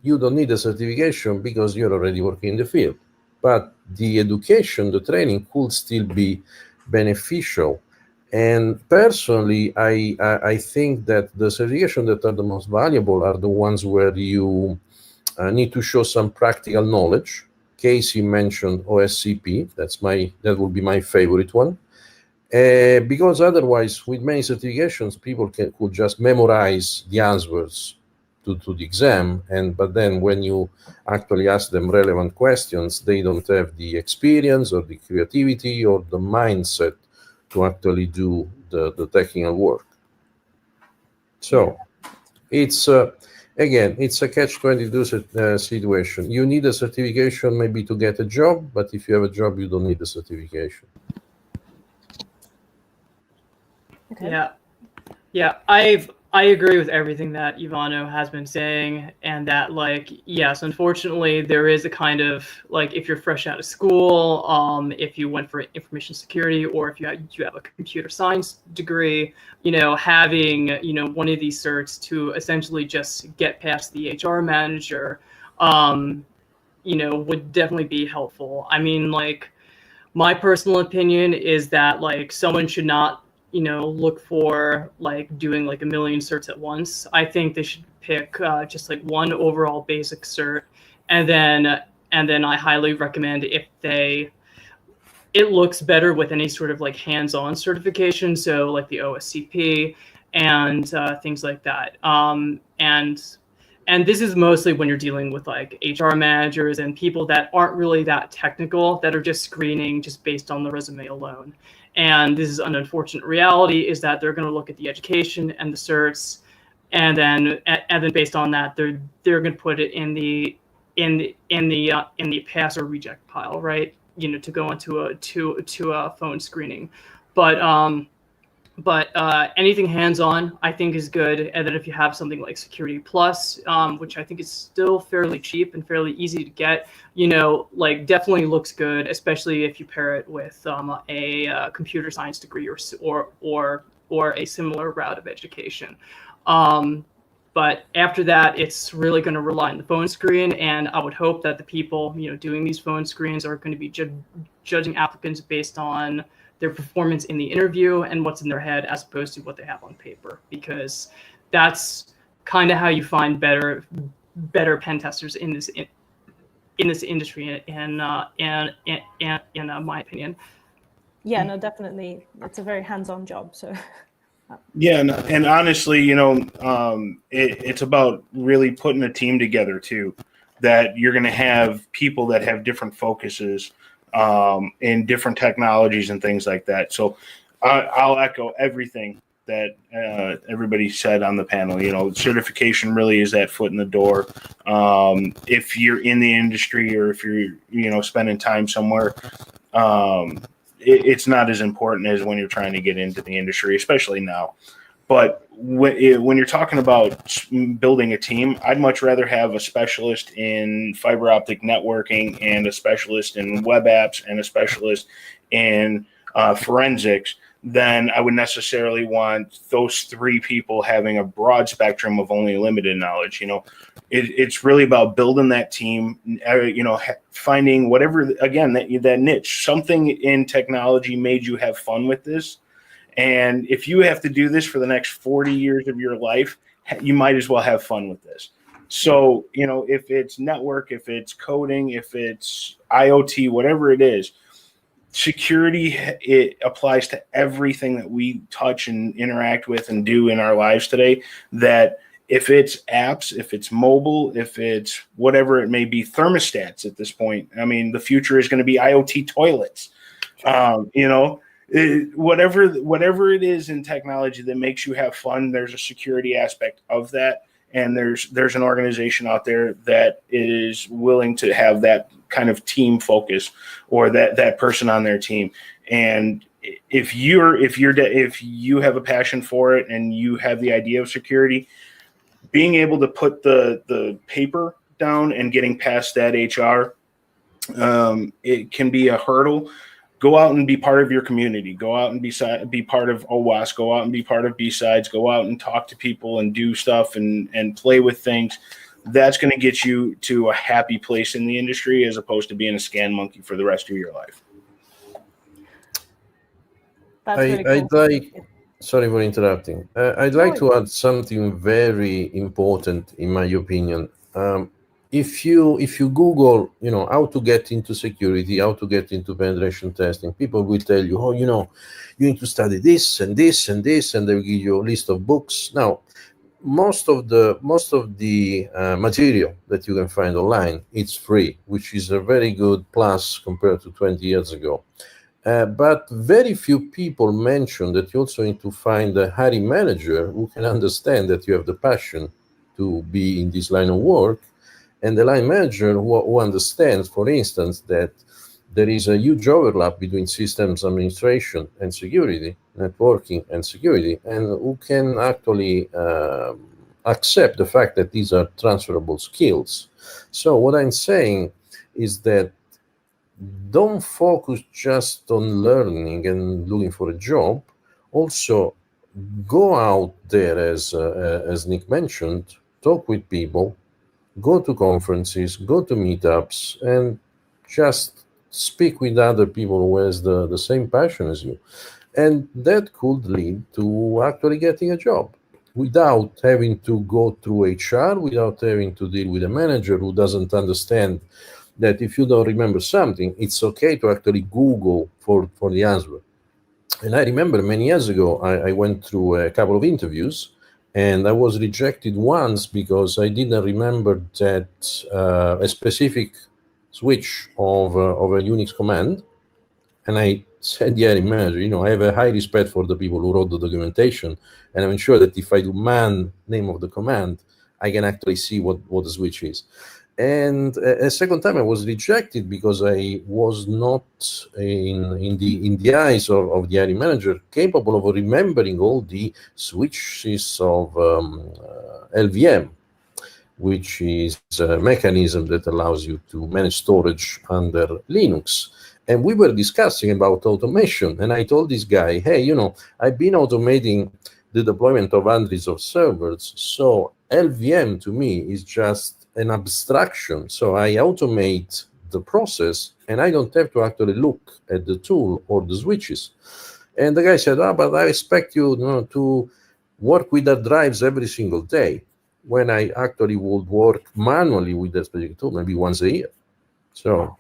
you don't need a certification because you're already working in the field. But the education, the training could still be beneficial. And personally, I think that the certifications that are the most valuable are the ones where you need to show some practical knowledge. Cayce mentioned OSCP. That would be my favorite one. Because otherwise, with many certifications, people could just memorize the answers to the exam, but then when you actually ask them relevant questions, they don't have the experience or the creativity or the mindset to actually do the technical work. So it's again, it's a catch-22 situation. You need a certification maybe to get a job, but if you have a job, you don't need a certification. Okay. Yeah, I agree with everything that Ivano has been saying, and that, like, yes, unfortunately, there is a kind of, like, if you're fresh out of school, if you went for information security, or if you have a computer science degree, having, one of these certs to essentially just get past the HR manager, would definitely be helpful. I mean, like, my personal opinion is that, like, someone should not look for like doing like a million certs at once. I think they should pick just like one overall basic cert, and then I highly recommend it looks better with any sort of like hands-on certification, so like the OSCP and things like that. And this is mostly when you're dealing with like HR managers and people that aren't really that technical, that are just screening just based on the resume alone. And this is an unfortunate reality, is that they're going to look at the education and the certs, and then based on that, they're going to put it in the pass or reject pile, right? To go into a phone screening, but anything hands-on I think is good. And then if you have something like Security Plus, which I think is still fairly cheap and fairly easy to get, like definitely looks good, especially if you pair it with a computer science degree or a similar route of education. But after that, it's really going to rely on the phone screen, and I would hope that the people doing these phone screens are going to be judging applicants based on their performance in the interview and what's in their head, as opposed to what they have on paper, because that's kind of how you find better pen testers in this industry, in my opinion. Yeah, no, definitely, it's a very hands-on job. So yeah, and honestly, it's about really putting a team together too, that you're going to have people that have different focuses in different technologies and things like that. So I'll echo everything that everybody said on the panel. Certification really is that foot in the door. If you're in the industry, or if you're spending time somewhere, it's not as important as when you're trying to get into the industry, especially now. But when you're talking about building a team, I'd much rather have a specialist in fiber optic networking, and a specialist in web apps, and a specialist in forensics than I would necessarily want those three people having a broad spectrum of only limited knowledge. It's really about building that team, finding whatever, again, that niche, something in technology made you have fun with this. And if you have to do this for the next 40 years of your life, you might as well have fun with this. So, if it's network, if it's coding, if it's IoT, whatever it is, security, it applies to everything that we touch and interact with and do in our lives today. That if it's apps, if it's mobile, if it's whatever it may be, thermostats at this point, I mean, the future is going to be IoT toilets. You know, whatever it is in technology that makes you have fun, there's a security aspect of that. And there's an organization out there that is willing to have that kind of team focus, or that person on their team. And if you have a passion for it and you have the idea of security, being able to put the paper down and getting past that HR, it can be a hurdle. Go out and be part of your community. Go out and be part of OWASP. Go out and be part of B-Sides. Go out and talk to people and do stuff and play with things. That's going to get you to a happy place in the industry, as opposed to being a scan monkey for the rest of your life. That's really cool. Sorry for interrupting. I'd like to add something very important, in my opinion. If you Google, how to get into security, how to get into penetration testing, people will tell you, oh, you need to study this and this and this, and they'll give you a list of books. Now, most of the material that you can find online, it's free, which is a very good plus compared to 20 years ago. But very few people mention that you also need to find a hiring manager who can understand that you have the passion to be in this line of work, and the line manager who understands, for instance, that there is a huge overlap between systems administration and security, networking and security, and who can actually accept the fact that these are transferable skills. So what I'm saying is that don't focus just on learning and looking for a job. Also, go out there, as Nick mentioned, talk with people, go to conferences, go to meetups, and just speak with other people who has the same passion as you. And that could lead to actually getting a job without having to go through HR, without having to deal with a manager who doesn't understand that if you don't remember something, it's okay to actually Google for the answer. And I remember many years ago, I went through a couple of interviews, and I was rejected once because I didn't remember that a specific switch of a Unix command. And I said, yeah, manager, I have a high respect for the people who wrote the documentation, and I'm sure that if I do man name of the command, I can actually see what the switch is. And a second time I was rejected because I was not in the eyes of the hiring manager capable of remembering all the switches of LVM, which is a mechanism that allows you to manage storage under Linux. And we were discussing about automation, and I told this guy, hey, I've been automating the deployment of hundreds of servers, so LVM to me is just an abstraction. So I automate the process, and I don't have to actually look at the tool or the switches. And the guy said, but I expect you, to work with the drives every single day, when I actually would work manually with that specific tool, maybe once a year. So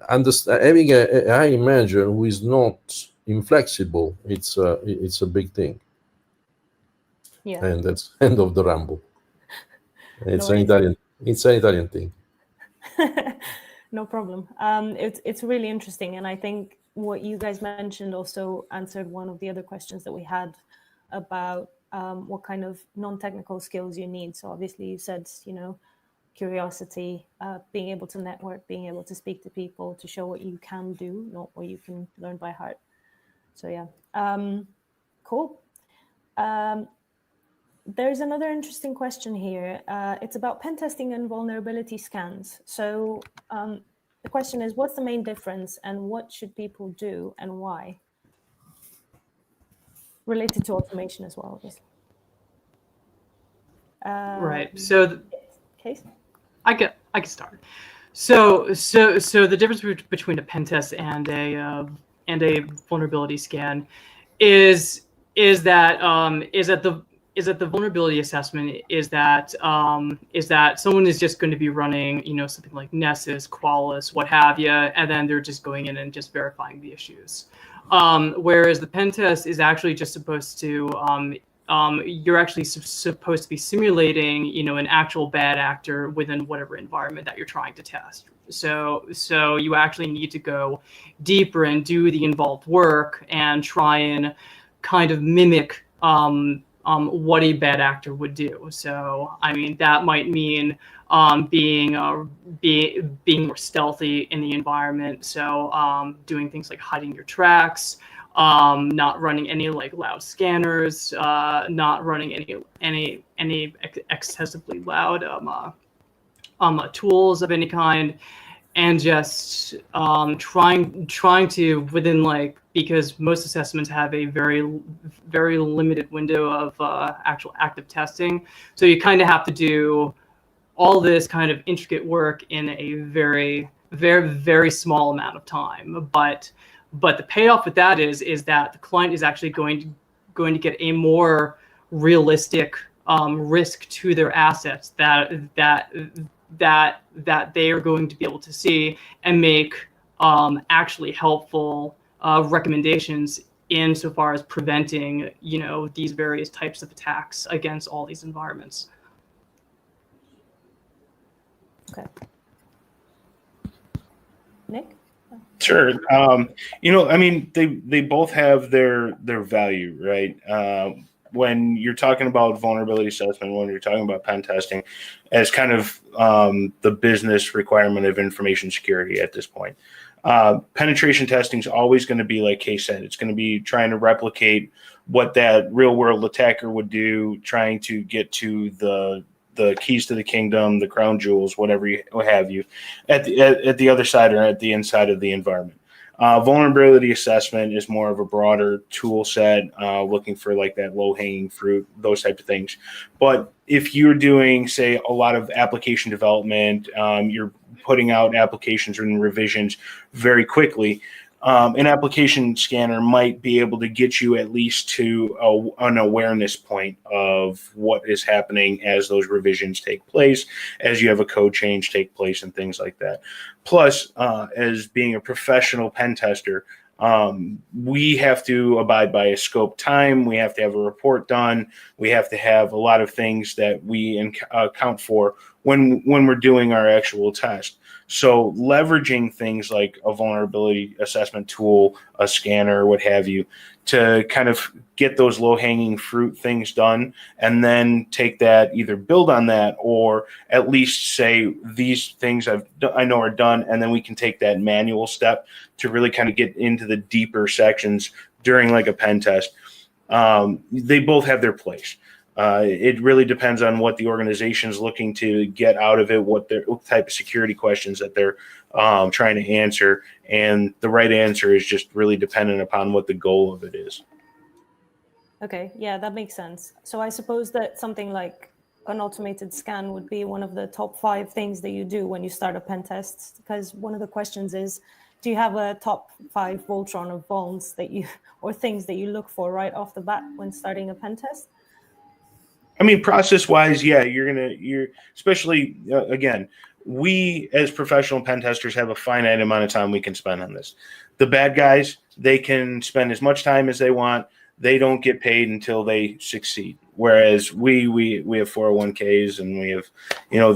having a hiring manager who is not inflexible, it's a big thing. Yeah. And that's end of the ramble. It's an Italian thing. No problem. It's really interesting, and I think what you guys mentioned also answered one of the other questions that we had about what kind of non-technical skills you need. So obviously you said, curiosity, being able to network, being able to speak to people, to show what you can do, not what you can learn by heart. So yeah, cool. There's another interesting question here. It's about pen testing and vulnerability scans. So the question is, what's the main difference, and what should people do and why? Related to automation as well, obviously. Right. So Cayce? I can start. So the difference between a pen test and a vulnerability scan is that the vulnerability assessment is that someone is just going to be running something like Nessus, Qualys, what have you, and then they're just going in and just verifying the issues. Whereas the pen test is actually just supposed to you're actually supposed to be simulating, an actual bad actor within whatever environment that you're trying to test. So you actually need to go deeper and do the involved work and try and kind of mimic what a bad actor would do. So, I mean, that might mean being more stealthy in the environment. So doing things like hiding your tracks, not running any like loud scanners, not running any excessively loud tools of any kind, and just trying to within like, because most assessments have a very limited window of actual active testing, so you kind of have to do all this kind of intricate work in a very small amount of time. But the payoff with that is that the client is actually going to get a more realistic risk to their assets that they are going to be able to see and make actually helpful recommendations insofar as preventing, these various types of attacks against all these environments. Okay. Nick? Sure. I mean, they both have their value, right? When you're talking about vulnerability assessment, when you're talking about pen testing, as kind of the business requirement of information security at this point, penetration testing is always going to be, like Cayce said, it's going to be trying to replicate what that real world attacker would do, trying to get to the keys to the kingdom, the crown jewels, whatever what have you, at the other side or at the inside of the environment. Vulnerability assessment is more of a broader tool set, looking for like that low-hanging fruit, those type of things. But if you're doing, say, a lot of application development, you're putting out applications and revisions very quickly, an application scanner might be able to get you at least to an awareness point of what is happening as those revisions take place, as you have a code change take place and things like that. Plus, as being a professional pen tester, we have to abide by a scope time. We have to have a report done. We have to have a lot of things that we account for when we're doing our actual test. So leveraging things like a vulnerability assessment tool, a scanner, what have you, to kind of get those low-hanging fruit things done, and then take that, either build on that or at least say these things I know are done, and then we can take that manual step to really kind of get into the deeper sections during like a pen test. They both have their place. It really depends on what the organization is looking to get out of it, what type of security questions that they're trying to answer. And the right answer is just really dependent upon what the goal of it is. Okay, yeah, that makes sense. So I suppose that something like an automated scan would be one of the top 5 things that you do when you start a pen test, because one of the questions is, do you have a top 5 Voltron of vulns or things that you look for right off the bat when starting a pen test? I mean, process-wise, yeah, you're especially, again, we as professional pen testers have a finite amount of time we can spend on this. The bad guys, they can spend as much time as they want. They don't get paid until they succeed. Whereas we have 401ks and we have,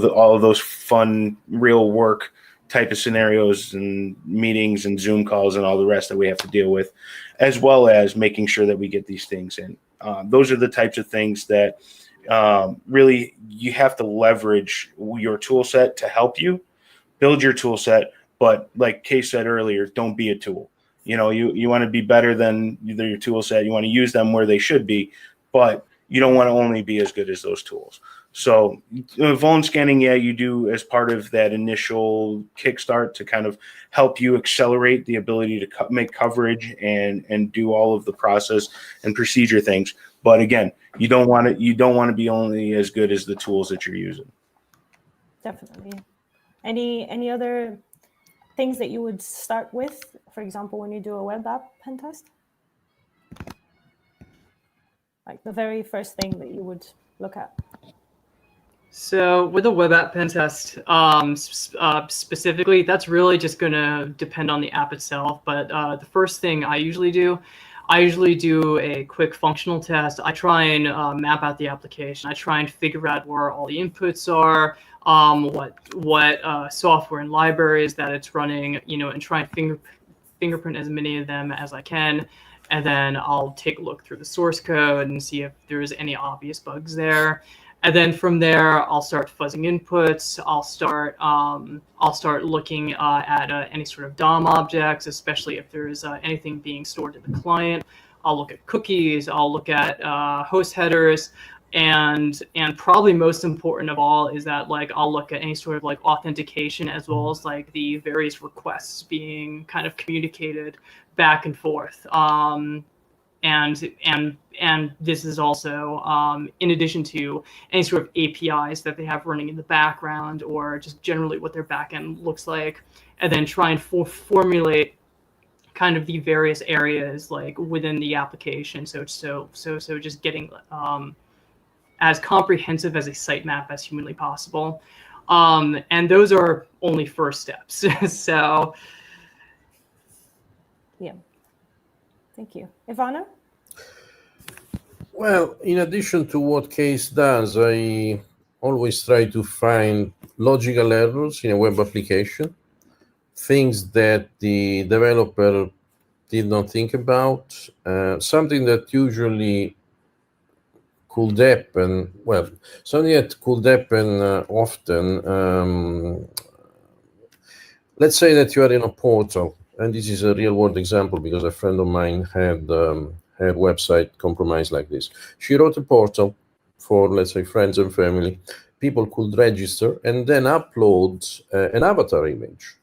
all of those fun, real work type of scenarios and meetings and Zoom calls and all the rest that we have to deal with, as well as making sure that we get these things in. Those are the types of things that really you have to leverage your tool set to help you build your tool set. But like Cayce said earlier, don't be a tool. You want to be better than your tool set. You want to use them where they should be, but you don't want to only be as good as those tools. So vuln scanning, yeah, you do as part of that initial kickstart to kind of help you accelerate the ability to make coverage and do all of the process and procedure things. But again, you don't want to be only as good as the tools that you're using. Definitely. Any other things that you would start with, for example, when you do a web app pen test? Like the very first thing that you would look at? So with a web app pen test, specifically, that's really just going to depend on the app itself. But the first thing I usually do, I usually do a quick functional test. I try and map out the application. I try and figure out where all the inputs are, what software and libraries that it's running, and try and fingerprint as many of them as I can. And then I'll take a look through the source code and see if there's any obvious bugs there. And then from there, I'll start fuzzing inputs. I'll start looking at any sort of DOM objects, especially if there's anything being stored in the client. I'll look at cookies. I'll look at host headers, and probably most important of all is that I'll look at any sort of authentication, as well as the various requests being kind of communicated back and forth. And this is also in addition to any sort of APIs that they have running in the background, or just generally what their backend looks like, and then try and formulate kind of the various areas within the application. So just getting as comprehensive as a sitemap as humanly possible. And those are only first steps. So yeah. Thank you. Ivano? Well, in addition to what Cayce does, I always try to find logical errors in a web application, things that the developer did not think about, something that usually could happen, well, something that could happen often. Let's say that you are in a portal, and this is a real-world example because a friend of mine had website compromised like this. She wrote a portal for, let's say, friends and family. People could register and then upload an avatar image.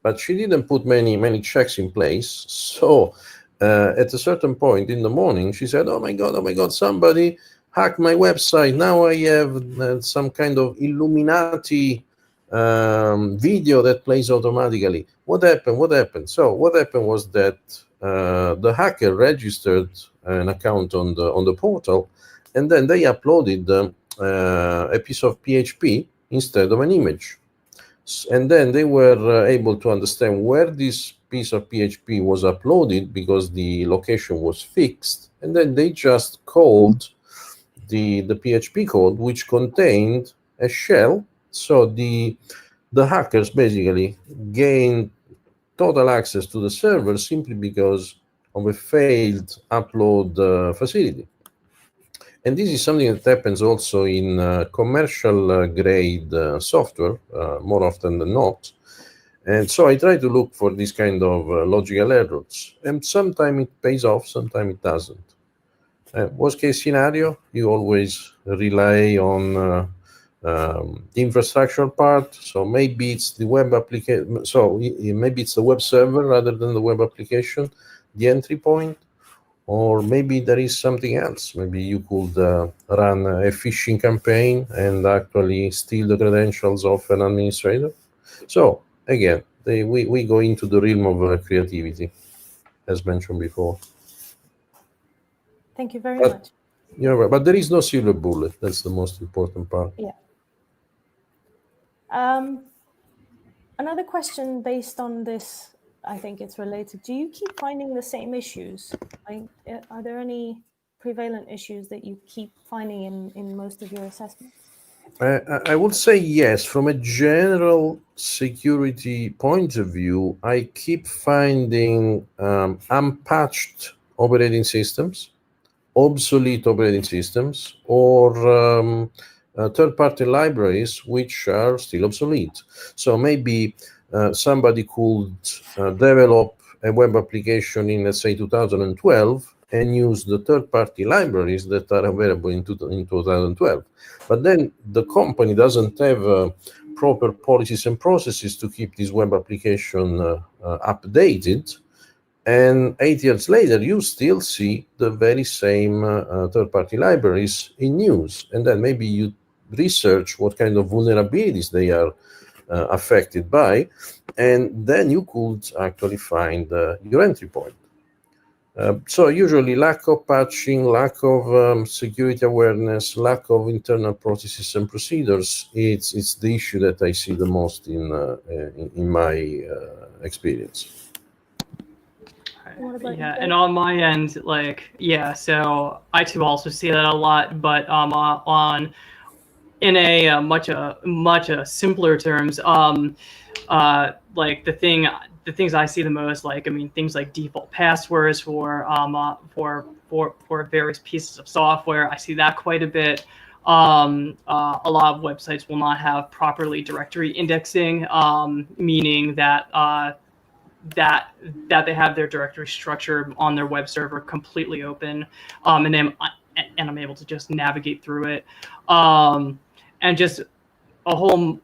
But she didn't put many checks in place. So at a certain point in the morning, she said, oh my God, somebody hacked my website. Now I have some kind of Illuminati video that plays automatically. What happened? So what happened was that the hacker registered an account on the portal, and then they uploaded a piece of PHP instead of an image. And then they were able to understand where this piece of PHP was uploaded because the location was fixed. And then they just called the PHP code, which contained a shell. So the hackers basically gained total access to the server simply because of a failed upload facility. And this is something that happens also in commercial grade software more often than not. And so I try to look for this kind of logical errors. And sometimes it pays off, sometimes it doesn't. Worst case scenario, you always rely on the infrastructural part. So maybe it's the web application. So maybe it's the web server rather than the web application, the entry point. Or maybe there is something else. Maybe you could run a phishing campaign and actually steal the credentials of an administrator. So again, we go into the realm of creativity, as mentioned before. Thank you very much. You're right, but there is no silver bullet. That's the most important part. Yeah. Another question based on this, I think it's related. Do you keep finding the same issues? Are there any prevalent issues that you keep finding in most of your assessments? I would say yes. From a general security point of view, I keep finding unpatched operating systems, obsolete operating systems, or third-party libraries which are still obsolete. So maybe somebody could develop a web application in, let's say, 2012 and use the third-party libraries that are available in 2012. But then the company doesn't have proper policies and processes to keep this web application updated. And 8 years later, you still see the very same third-party libraries in use. And then maybe you research what kind of vulnerabilities they are affected by, and then you could actually find your entry point. So usually lack of patching, lack of security awareness, lack of internal processes and procedures, it's the issue that I see the most in my experience. What about you Yeah, guys? and on my end, like, yeah, so I too also see that a lot, but on in a much simpler terms, like the things I see the most, like, I mean, things like default passwords for various pieces of software. I see that quite a bit. A lot of websites will not have properly directory indexing, meaning that that they have their directory structure on their web server completely open, and I'm able to just navigate through it, and just a whole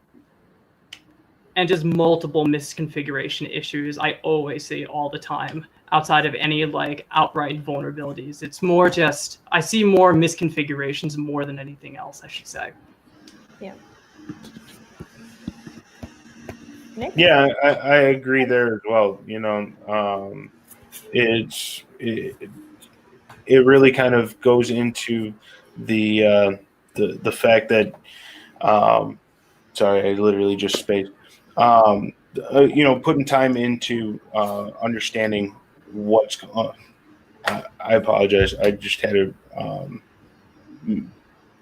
and just multiple misconfiguration issues I always see all the time outside of any like outright vulnerabilities. It's more just I see more misconfigurations more than anything else, I should say. Yeah. Nick? Yeah, I agree there as well. It really kind of goes into the fact that sorry, I literally just spaced. Putting time into understanding what's going on. I apologize. I just had a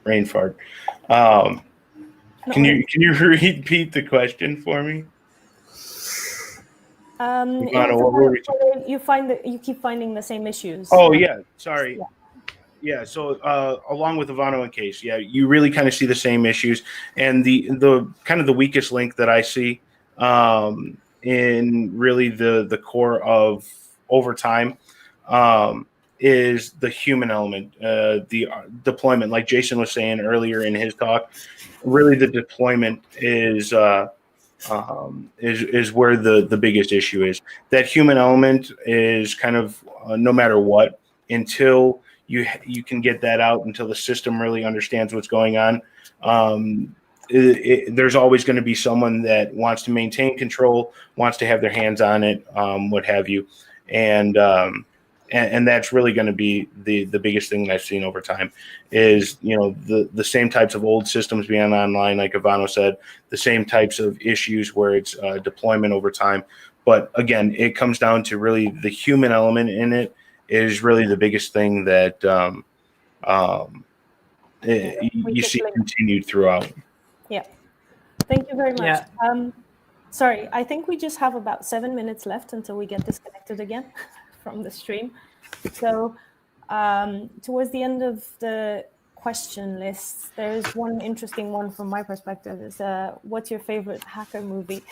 brain fart. Can you repeat the question for me? It Ivano, was what were we about whether you keep finding the same issues. Oh yeah, sorry. Yeah. Yeah, so along with Ivano and Cayce, yeah, you really kind of see the same issues, and the kind of the weakest link that I see in really the core of over time is the human element, the deployment. Like Jason was saying earlier in his talk, really the deployment is where the biggest issue is. That human element is kind of no matter what until you can get that out, until the system really understands what's going on. There's always going to be someone that wants to maintain control, wants to have their hands on it, what have you, and that's really going to be the biggest thing that I've seen over time is the same types of old systems being online, like Ivano said, the same types of issues where it's deployment over time. But again, it comes down to really the human element in it is really the biggest thing that you see continued throughout. Yeah. Thank you very much. Yeah. Sorry, I think we just have about 7 minutes left until we get disconnected again from the stream. So towards the end of the question list, there's one interesting one from my perspective is what's your favorite hacker movie?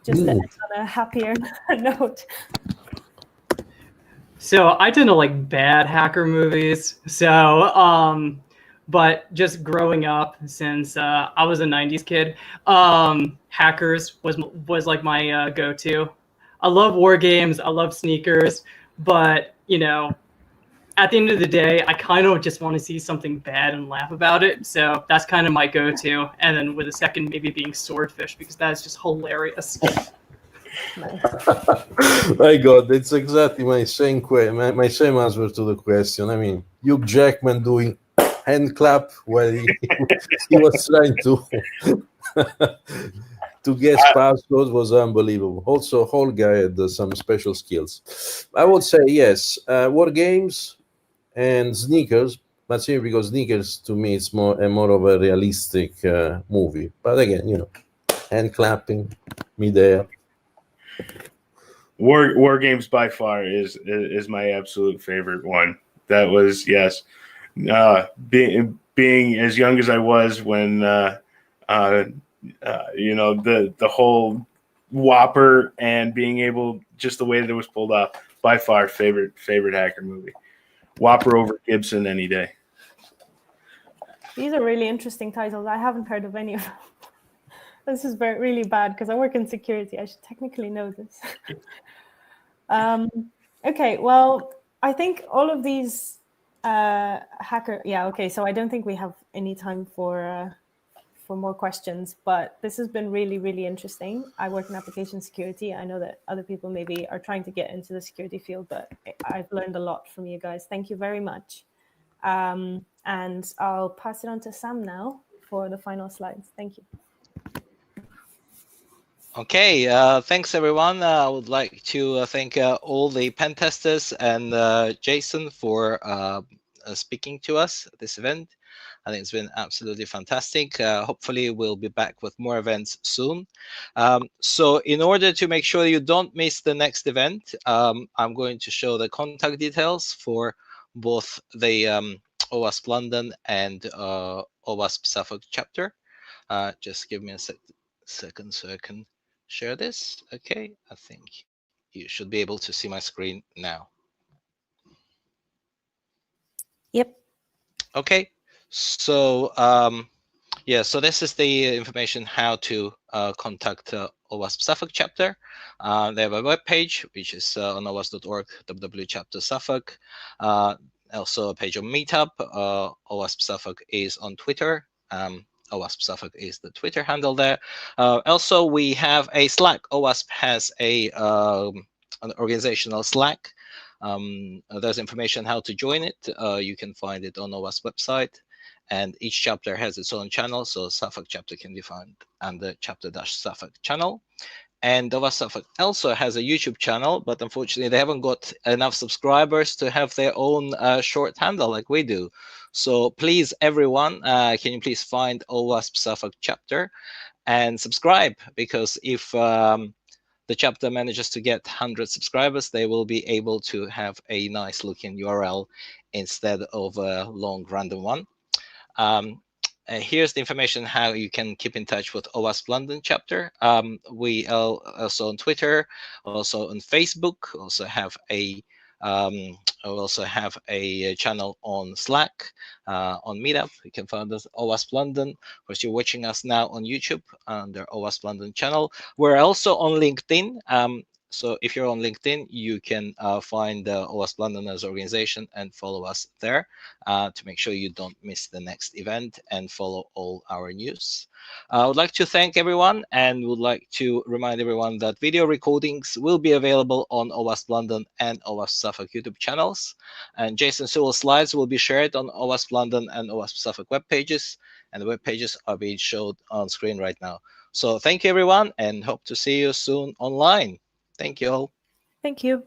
Just to end on a happier note. So I tend to like bad hacker movies. So, but just growing up, since I was a '90s kid, Hackers was like my go-to. I love war games. I love sneakers, but at the end of the day, I kind of just want to see something bad and laugh about it. So that's kind of my go-to. And then with a second maybe being Swordfish, because that's just hilarious. My God, it's exactly my same my same answer to the question. I mean, Hugh Jackman doing hand clap while he was trying to guess passwords was unbelievable. Also, whole guy had some special skills. I would say yes, war games and sneakers, but simply because sneakers to me it's more of a realistic movie. But again, hand clapping, midair. War Games by far is my absolute favorite one. That was being as young as I was when the whole Whopper and being able, just the way that it was pulled off, by far favorite hacker movie. Whopper over Gibson any day. These are really interesting titles. I haven't heard of any of them. This is really bad because I work in security. I should technically know this. Okay, well, I think all of these hacker. Yeah, okay. So I don't think we have any time for more questions, but this has been really, really interesting. I work in application security. I know that other people maybe are trying to get into the security field, but I've learned a lot from you guys. Thank you very much. And I'll pass it on to Sam now for the final slides. Thank you. Okay, thanks everyone. I would like to thank all the pen testers and Jason for speaking to us at this event. I think it's been absolutely fantastic. Hopefully we'll be back with more events soon. So in order to make sure you don't miss the next event, I'm going to show the contact details for both the OWASP London and OWASP Suffolk chapter. Just give me a second so I can share this. Okay, I think you should be able to see my screen now. Yep. Okay, so yeah, so this is the information how to contact OWASP Suffolk chapter. They have a web page which is on owasp.org www.chapter Suffolk. Also a page on Meetup. OWASP Suffolk is on Twitter. OWASP Suffolk is the Twitter handle there. Also, we have a Slack. OWASP has a an organizational Slack. There's information how to join it. You can find it on OWASP website. And each chapter has its own channel. So Suffolk chapter can be found under chapter-Suffolk channel. And OWASP Suffolk also has a YouTube channel, but unfortunately they haven't got enough subscribers to have their own short handle like we do. So please, everyone, can you please find OWASP Suffolk chapter and subscribe? Because if the chapter manages to get 100 subscribers, they will be able to have a nice looking URL instead of a long random one. Here's the information how you can keep in touch with OWASP London chapter. We are also on Twitter, also on Facebook, also have a channel on Slack, on Meetup. You can find us OWASP London. Of course, you're watching us now on YouTube under OWASP London channel. We're also on LinkedIn. So if you're on LinkedIn, you can find OWASP London as an organization and follow us there to make sure you don't miss the next event and follow all our news. I would like to thank everyone and would like to remind everyone that video recordings will be available on OWASP London and OWASP Suffolk YouTube channels. And Jason Sewell slides will be shared on OWASP London and OWASP Suffolk web pages. And the web pages are being showed on screen right now. So thank you, everyone, and hope to see you soon online. Thank you all. Thank you.